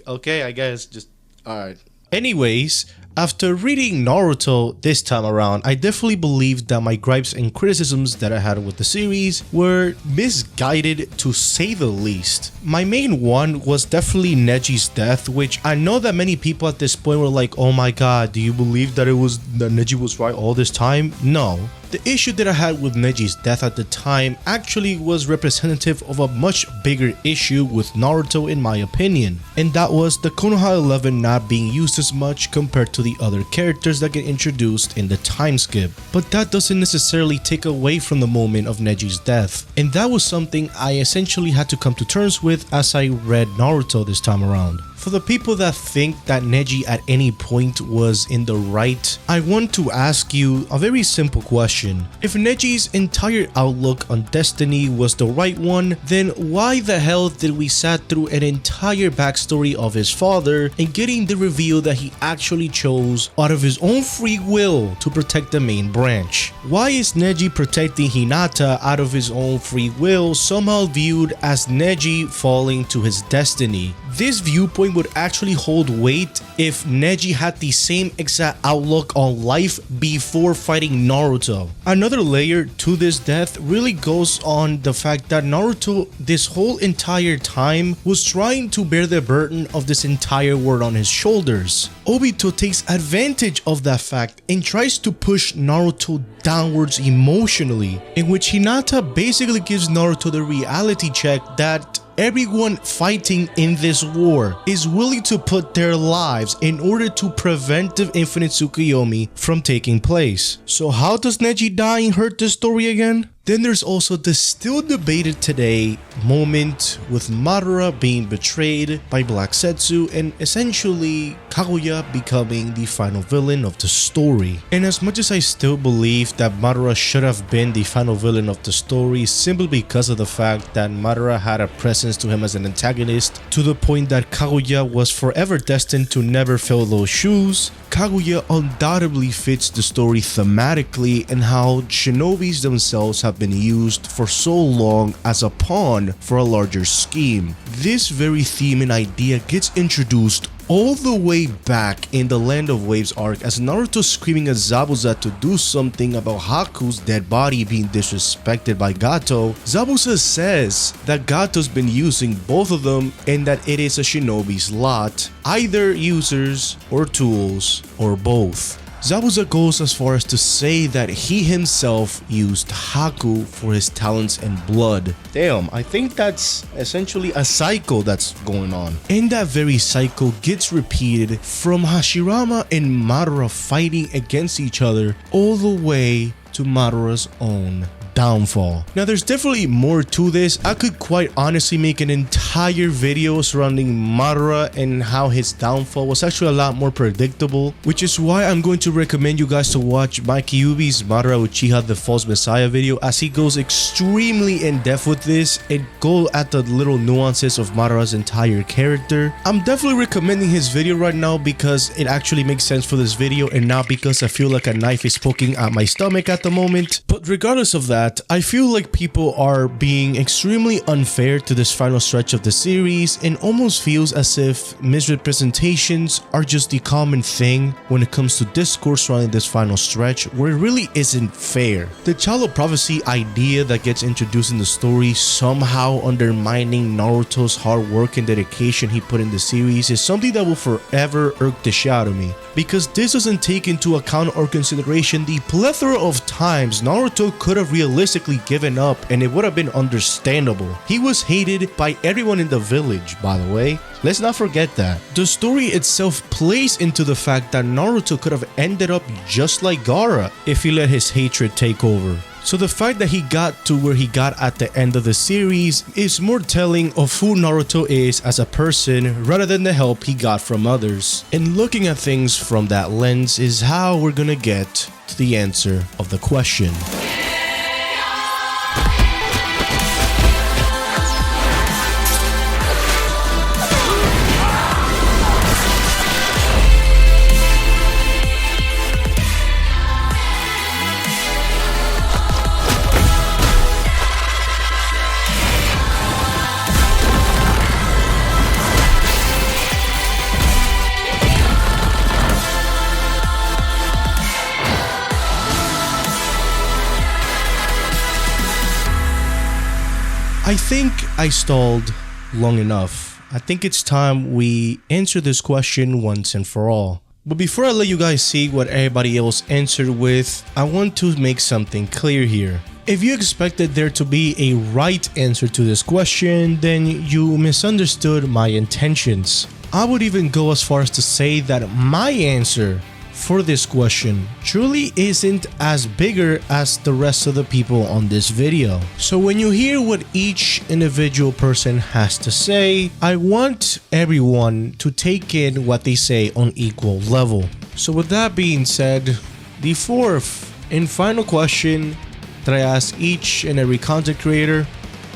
Okay, I guess. Just alright. Anyways, after reading Naruto this time around, I definitely believed that my gripes and criticisms that I had with the series were misguided to say the least. My main one was definitely Neji's death, which I know that many people at this point were like, oh my god, do you believe that Neji was right all this time? No. The issue that I had with Neji's death at the time actually was representative of a much bigger issue with Naruto in my opinion, and that was the Konoha 11 not being used as much compared to the other characters that get introduced in the time skip. But that doesn't necessarily take away from the moment of Neji's death, and that was something I essentially had to come to terms with as I read Naruto this time around. For the people that think that Neji at any point was in the right, I want to ask you a very simple question. If Neji's entire outlook on destiny was the right one, then why the hell did we sat through an entire backstory of his father and getting the reveal that he actually chose out of his own free will to protect the main branch? Why is Neji protecting Hinata out of his own free will somehow viewed as Neji falling to his destiny? This viewpoint would actually hold weight if Neji had the same exact outlook on life before fighting Naruto. Another layer to this death really goes on the fact that Naruto this whole entire time was trying to bear the burden of this entire world on his shoulders. Obito takes advantage of that fact and tries to push Naruto downwards emotionally, in which Hinata basically gives Naruto the reality check that everyone fighting in this war is willing to put their lives in order to prevent the Infinite Tsukuyomi from taking place. So how does Neji dying hurt this story again? Then there's also the still debated today moment with Madara being betrayed by Black Setsu and essentially Kaguya becoming the final villain of the story. And as much as I still believe that Madara should have been the final villain of the story simply because of the fact that Madara had a presence to him as an antagonist to the point that Kaguya was forever destined to never fill those shoes, Kaguya undoubtedly fits the story thematically and how shinobis themselves have been used for so long as a pawn for a larger scheme. This very theme and idea gets introduced all the way back in the Land of Waves arc as Naruto screaming at Zabuza to do something about Haku's dead body being disrespected by Gato. Zabuza says that Gato's been using both of them and that it is a shinobi's lot, either users or tools or both. Zabuza goes as far as to say that he himself used Haku for his talents and blood. Damn, I think that's essentially a cycle that's going on. And that very cycle gets repeated from Hashirama and Madara fighting against each other all the way to Madara's own downfall. Now there's definitely more to this. I could quite honestly make an entire video surrounding Madara and how his downfall was actually a lot more predictable, which is why I'm going to recommend you guys to watch Mikey Yubi's Madara Uchiha the False Messiah video, as he goes extremely in depth with this and go at the little nuances of Madara's entire character. I'm definitely recommending his video right now because it actually makes sense for this video and not because I feel like a knife is poking at my stomach at the moment. But regardless of that, I feel like people are being extremely unfair to this final stretch of the series and almost feels as if misrepresentations are just the common thing when it comes to discourse surrounding this final stretch, where it really isn't fair. The Child of Prophecy idea that gets introduced in the story somehow undermining Naruto's hard work and dedication he put in the series is something that will forever irk the shit out of me, because this doesn't take into account or consideration the plethora of times Naruto could have realistically given up and it would have been understandable. He was hated by everyone in the village, by the way. Let's not forget that. The story itself plays into the fact that Naruto could have ended up just like Gaara if he let his hatred take over. So the fact that he got to where he got at the end of the series is more telling of who Naruto is as a person rather than the help he got from others. And looking at things from that lens is how we're gonna get to the answer of the question. I think I stalled long enough. I think it's time we answer this question once and for all. But before I let you guys see what everybody else answered with, I want to make something clear here. If you expected there to be a right answer to this question, then you misunderstood my intentions. I would even go as far as to say that my answer for this question truly isn't as bigger as the rest of the people on this video. So when you hear what each individual person has to say, I want everyone to take in what they say on equal level. So with that being said, the fourth and final question that I asked each and every content creator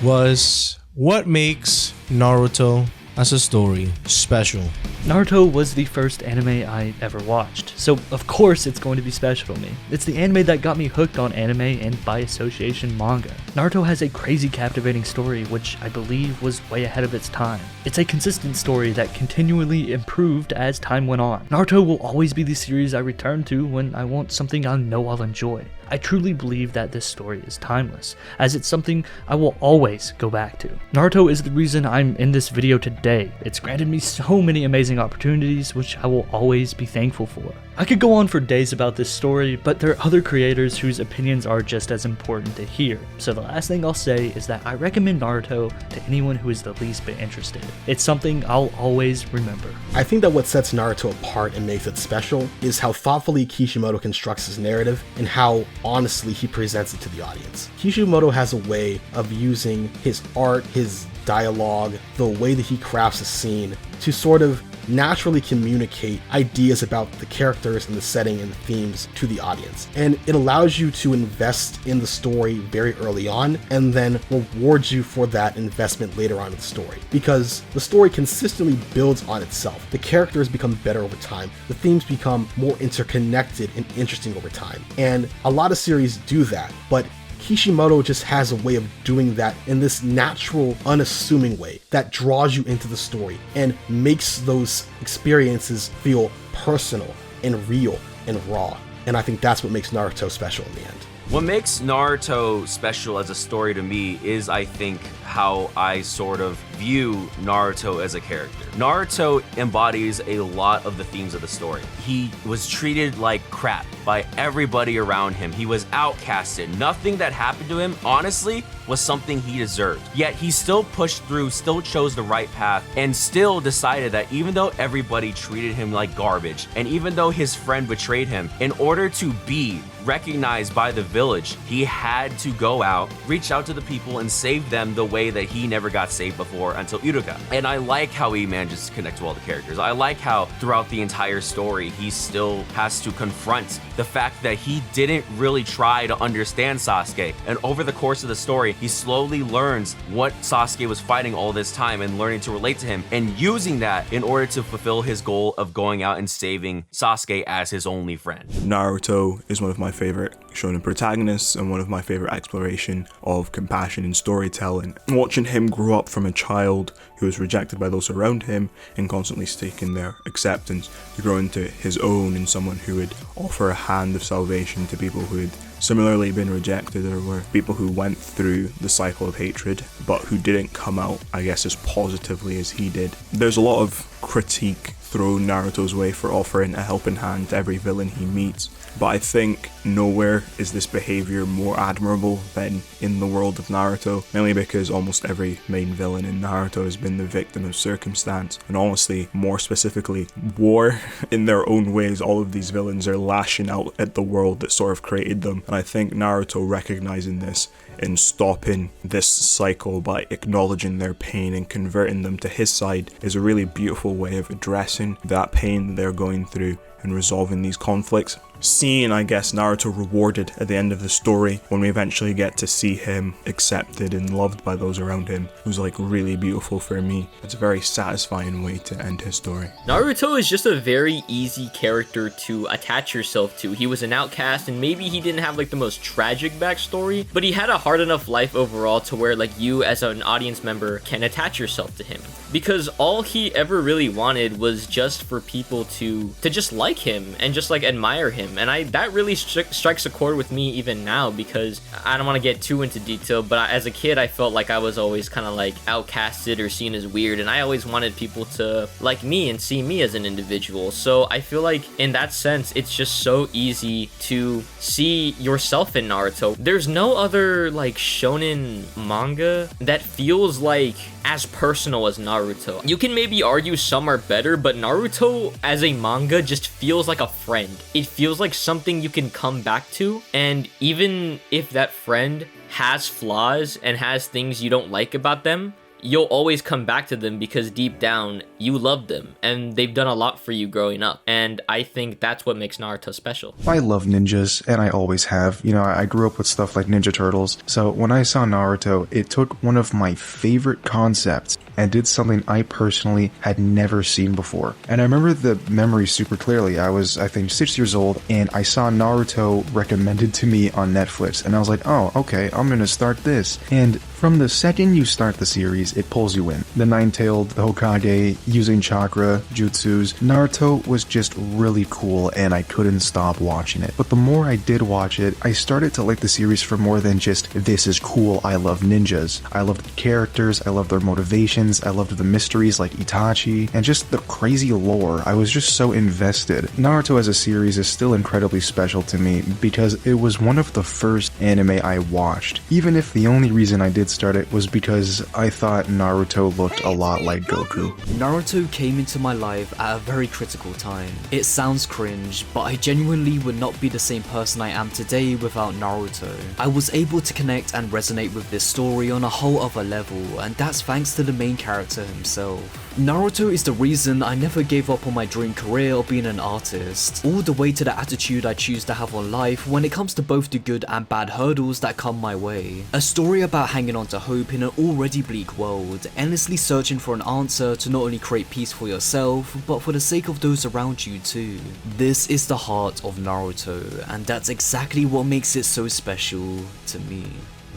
was, what makes Naruto as a story special? Naruto was the first anime I ever watched, so of course it's going to be special to me. It's the anime that got me hooked on anime and by association manga. Naruto has a crazy captivating story which I believe was way ahead of its time. It's a consistent story that continually improved as time went on. Naruto will always be the series I return to when I want something I know I'll enjoy. I truly believe that this story is timeless, as it's something I will always go back to. Naruto is the reason I'm in this video today. It's granted me so many amazing opportunities, which I will always be thankful for. I could go on for days about this story, but there are other creators whose opinions are just as important to hear. So the last thing I'll say is that I recommend Naruto to anyone who is the least bit interested. It's something I'll always remember. I think that what sets Naruto apart and makes it special is how thoughtfully Kishimoto constructs his narrative and how honestly he presents it to the audience. Kishimoto has a way of using his art, his dialogue, the way that he crafts a scene to sort of naturally communicate ideas about the characters and the setting and the themes to the audience. And it allows you to invest in the story very early on and then rewards you for that investment later on in the story. Because the story consistently builds on itself. The characters become better over time. The themes become more interconnected and interesting over time. And a lot of series do that, but Kishimoto just has a way of doing that in this natural, unassuming way that draws you into the story and makes those experiences feel personal and real and raw. And I think that's what makes Naruto special in the end. What makes Naruto special as a story to me is, I think, how I sort of view Naruto as a character. Naruto embodies a lot of the themes of the story. He was treated like crap by everybody around him. He was outcasted. Nothing that happened to him, honestly, was something he deserved. Yet he still pushed through, still chose the right path, and still decided that even though everybody treated him like garbage, and even though his friend betrayed him, in order to be recognized by the village, he had to go out, reach out to the people, and save them the way that he never got saved before until Iruka. And I like how he manages to connect to all the characters. I like how throughout the entire story, he still has to confront the fact that he didn't really try to understand Sasuke. And over the course of the story, he slowly learns what Sasuke was fighting all this time and learning to relate to him and using that in order to fulfill his goal of going out and saving Sasuke as his only friend. Naruto is one of my favorite shonen protagonists and one of my favorite exploration of compassion in storytelling. Watching him grow up from a child who was rejected by those around him and constantly seeking their acceptance to grow into his own and someone who would offer a hand of salvation to people who had similarly been rejected or were people who went through the cycle of hatred but who didn't come out, I guess, as positively as he did. There's a lot of critique thrown Naruto's way for offering a helping hand to every villain he meets, but I think nowhere is this behavior more admirable than in the world of Naruto, mainly because almost every main villain in Naruto has been the victim of circumstance, and honestly, more specifically, war. In their own ways, all of these villains are lashing out at the world that sort of created them, and I think Naruto recognizing this and stopping this cycle by acknowledging their pain and converting them to his side is a really beautiful way of addressing that pain that they're going through and resolving these conflicts. Seeing, I guess, Naruto rewarded at the end of the story when we eventually get to see him accepted and loved by those around him was like really beautiful for me. It's a very satisfying way to end his story. Naruto is just a very easy character to attach yourself to. He was an outcast and maybe he didn't have like the most tragic backstory, but he had a hard enough life overall to where like you as an audience member can attach yourself to him. Because all he ever really wanted was just for people to just like him and just like admire him. And that really strikes a chord with me even now, because I don't want to get too into detail, but as a kid I felt like I was always kind of like outcasted or seen as weird, and I always wanted people to like me and see me as an individual. So I feel like in that sense it's just so easy to see yourself in Naruto. There's no other like shonen manga that feels like as personal as Naruto. You can maybe argue some are better, but Naruto as a manga just feels like a friend. It feels like something you can come back to, and even if that friend has flaws and has things you don't like about them, you'll always come back to them because deep down you love them and they've done a lot for you growing up. And I think that's what makes Naruto special. I love ninjas, and I always have. You know, I grew up with stuff like Ninja Turtles, so when I saw Naruto, it took one of my favorite concepts and did something I personally had never seen before. And I remember the memory super clearly. I was, I think, 6 years old, and I saw Naruto recommended to me on Netflix, and I was like, oh, okay, I'm gonna start this. And from the second you start the series, it pulls you in. The Nine-Tailed, the Hokage, using chakra, jutsus. Naruto was just really cool, and I couldn't stop watching it. But the more I did watch it, I started to like the series for more than just, this is cool, I love ninjas. I loved the characters, I loved their motivations, I loved the mysteries like Itachi, and just the crazy lore. I was just so invested. Naruto as a series is still incredibly special to me because it was one of the first anime I watched, even if the only reason I did start it was because I thought Naruto looked a lot like Goku. Naruto came into my life at a very critical time. It sounds cringe, but I genuinely would not be the same person I am today without Naruto. I was able to connect and resonate with this story on a whole other level, and that's thanks to the main character himself. Naruto is the reason I never gave up on my dream career of being an artist, all the way to the attitude I choose to have on life when it comes to both the good and bad hurdles that come my way. A story about hanging on to hope in an already bleak world, endlessly searching for an answer to not only create peace for yourself, but for the sake of those around you too. This is the heart of Naruto, and that's exactly what makes it so special to me.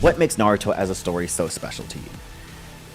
What makes Naruto as a story so special to you?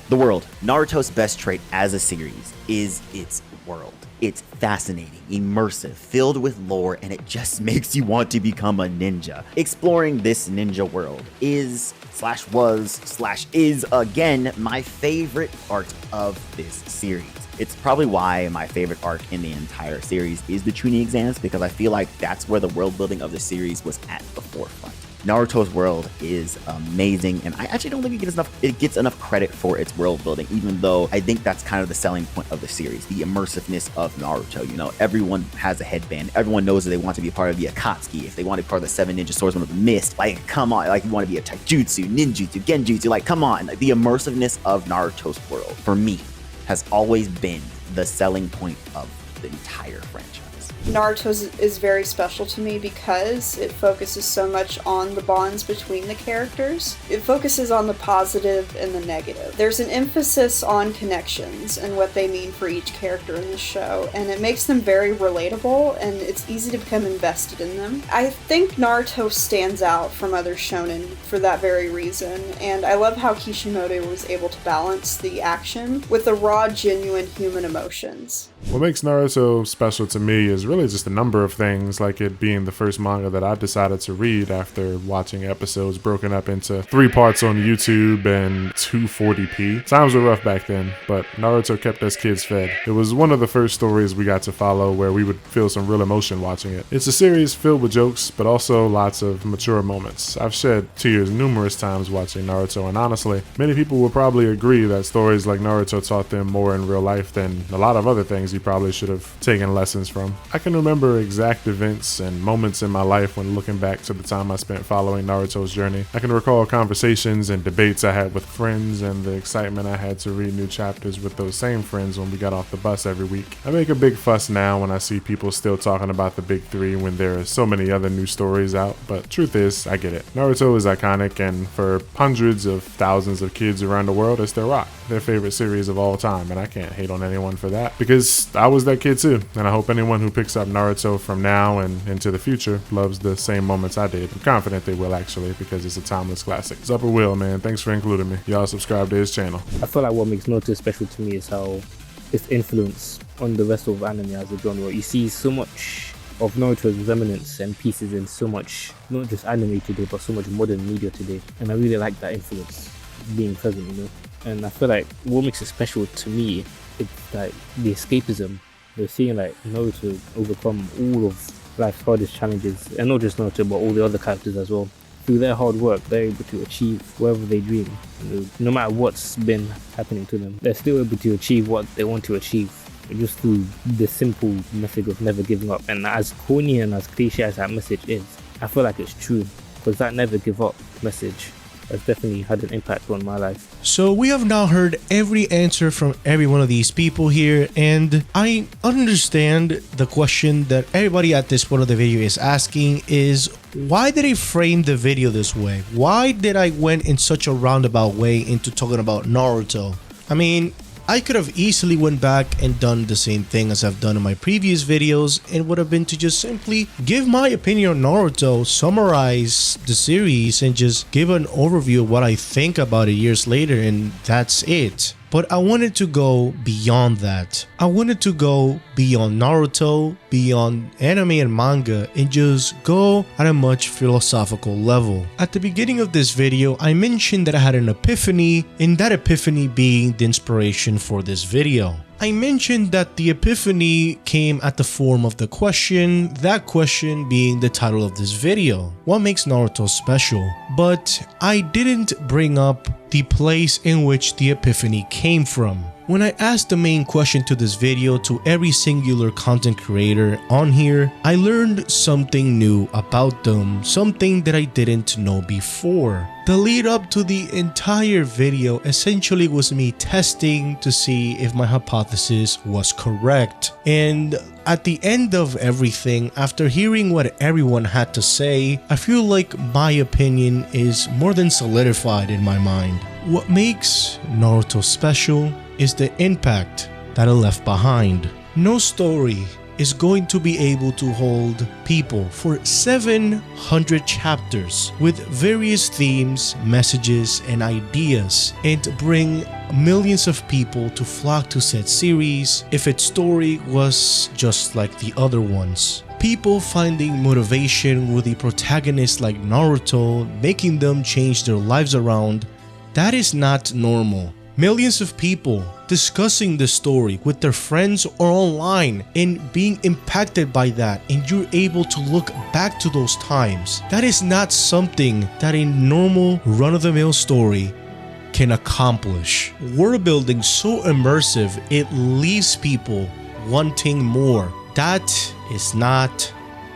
The world. Naruto's best trait as a series is its world. It's fascinating, immersive, filled with lore, and it just makes you want to become a ninja. Exploring this ninja world is /was/is again my favorite part of this series. It's probably why my favorite arc in the entire series is the Chunin exams, because I feel like that's where the world building of the series was at the forefront. Naruto's world is amazing, and I actually don't think it gets enough credit for its world building, even though I think that's kind of the selling point of the series, the immersiveness of Naruto. You know, everyone has a headband, everyone knows that they want to be a part of the Akatsuki, if they want to be part of the Seven Ninja Swordsmen of the Mist, like, come on, like, you want to be a taijutsu, ninjutsu, genjutsu, like, come on. Like, the immersiveness of Naruto's world, for me, has always been the selling point of the entire franchise. Naruto is very special to me because it focuses so much on the bonds between the characters. It focuses on the positive and the negative. There's an emphasis on connections and what they mean for each character in the show, and it makes them very relatable, and it's easy to become invested in them. I think Naruto stands out from other shonen for that very reason, and I love how Kishimoto was able to balance the action with the raw, genuine human emotions. What makes Naruto special to me is really just a number of things, like it being the first manga that I decided to read after watching episodes broken up into 3 parts on YouTube and 240p. Times were rough back then, but Naruto kept us kids fed. It was one of the first stories we got to follow where we would feel some real emotion watching it. It's a series filled with jokes, but also lots of mature moments. I've shed tears numerous times watching Naruto, and honestly, many people will probably agree that stories like Naruto taught them more in real life than a lot of other things you probably should have taken lessons from. I can remember exact events and moments in my life when looking back to the time I spent following Naruto's journey. I can recall conversations and debates I had with friends and the excitement I had to read new chapters with those same friends when we got off the bus every week. I make a big fuss now when I see people still talking about the big 3 when there are so many other new stories out, but truth is, I get it. Naruto is iconic, and for hundreds of thousands of kids around the world, it's their rock, their favorite series of all time, and I can't hate on anyone for that, because I was that kid too, and I hope anyone who picks up Naruto from now and into the future loves the same moments I did. I'm confident they will, actually, because it's a timeless classic. Zupper Will, man, thanks for including me. Y'all subscribe to his channel. I feel like what makes Naruto special to me is how its influence on the rest of anime as a genre. You see so much of Naruto's remnants and pieces in so much, not just anime today, but so much modern media today, and I really like that influence being present, you know. And I feel like what makes it special to me is like the escapism. They're seeing like Naruto overcome all of life's hardest challenges, and not just Naruto, but all the other characters as well. Through their hard work, they're able to achieve whatever they dream. You know, no matter what's been happening to them, they're still able to achieve what they want to achieve. just through the simple message of never giving up. And as corny and as cliche as that message is, I feel like it's true, because that never give up message has definitely had an impact on my life. So we have now heard every answer from every one of these people here, and I understand the question that everybody at this point of the video is asking is, why did I frame the video this way? Why did I went in such a roundabout way into talking about Naruto? I mean, I could have easily went back and done the same thing as I've done in my previous videos, and would have been to just simply give my opinion on Naruto, summarize the series, and just give an overview of what I think about it years later, and that's it. But I wanted to go beyond that. I wanted to go beyond Naruto, beyond anime and manga, and just go at a much philosophical level. At the beginning of this video, I mentioned that I had an epiphany, and that epiphany being the inspiration for this video. I mentioned that the epiphany came at the form of the question, that question being the title of this video. What makes Naruto special? But I didn't bring up the place in which the epiphany came from. When I asked the main question to this video to every singular content creator on here, I learned something new about them, something that I didn't know before. The lead up to the entire video essentially was me testing to see if my hypothesis was correct. And at the end of everything, after hearing what everyone had to say, I feel like my opinion is more than solidified in my mind. What makes Naruto special is the impact that it left behind. No story is going to be able to hold people for 700 chapters with various themes, messages, and ideas, and bring millions of people to flock to said series if its story was just like the other ones. People finding motivation with a protagonist like Naruto, making them change their lives around, that is not normal. Millions of people discussing the story with their friends or online and being impacted by that, and you're able to look back to those times. That is not something that a normal run-of-the-mill story can accomplish. World building so immersive, it leaves people wanting more. That is not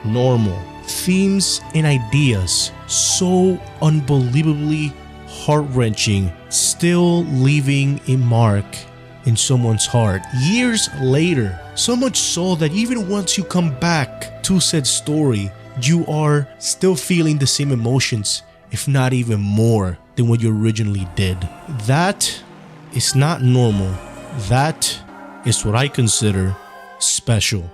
normal. Themes and ideas so unbelievably heart-wrenching, still leaving a mark in someone's heart years later. So much so that even once you come back to said story, you are still feeling the same emotions, if not even more than what you originally did. That is not normal. That is what I consider special.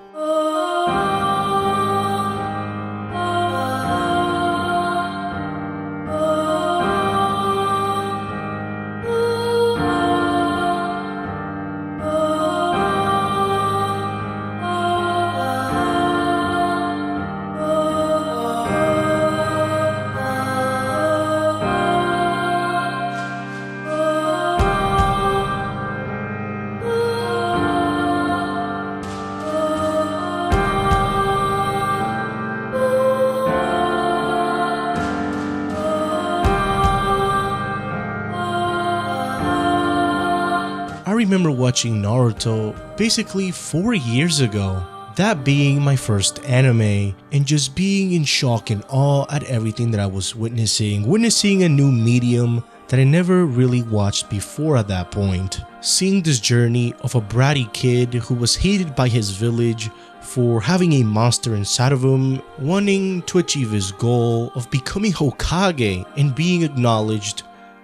I remember watching Naruto basically 4 years ago, that being my first anime, and just being in shock and awe at everything that I was witnessing a new medium that I never really watched before at that point. Seeing this journey of a bratty kid who was hated by his village for having a monster inside of him, wanting to achieve his goal of becoming Hokage and being acknowledged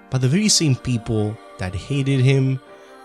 by the very same people that hated him,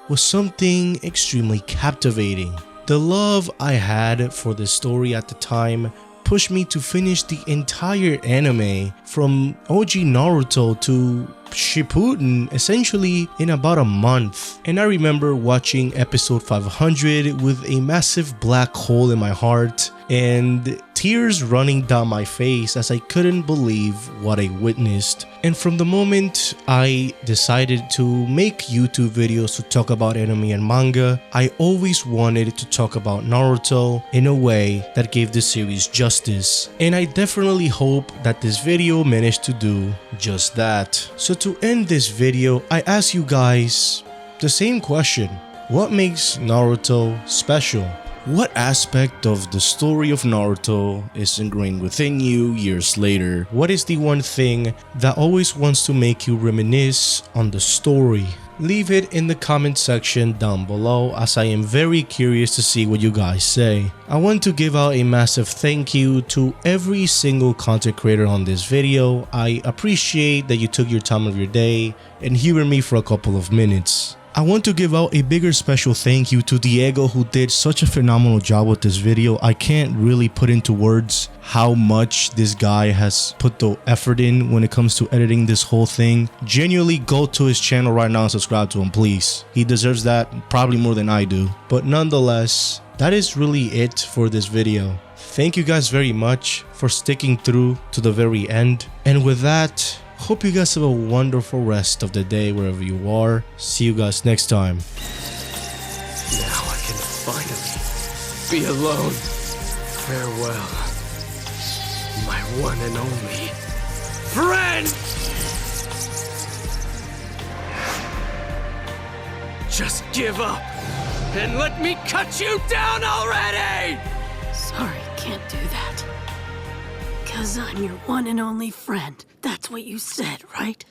was something extremely captivating. The love I had for this story at the time pushed me to finish the entire anime from OG Naruto to Shippuden essentially in about a month. And I remember watching episode 500 with a massive black hole in my heart and tears running down my face as I couldn't believe what I witnessed. And from the moment I decided to make YouTube videos to talk about anime and manga, I always wanted to talk about Naruto in a way that gave the series justice. And I definitely hope that this video managed to do just that. So to end this video, I ask you guys the same question. What makes Naruto special? What aspect of the story of Naruto is ingrained within you years later? What is the one thing that always wants to make you reminisce on the story? Leave it in the comment section down below, as I am very curious to see what you guys say. I want to give out a massive thank you to every single content creator on this video. I appreciate that you took your time of your day and hearing me for a couple of minutes. I want to give out a bigger special thank you to Diego, who did such a phenomenal job with this video. I can't really put into words how much this guy has put the effort in when it comes to editing this whole thing. Genuinely go to his channel right now and subscribe to him, please. He deserves that probably more than I do. But nonetheless, that is really it for this video. Thank you guys very much for sticking through to the very end. And with that, hope you guys have a wonderful rest of the day wherever you are. See you guys next time. Now I can finally be alone. Farewell, my one and only friend! Just give up and let me cut you down already! Sorry, can't do that. 'Cause I'm your one and only friend. That's what you said, right?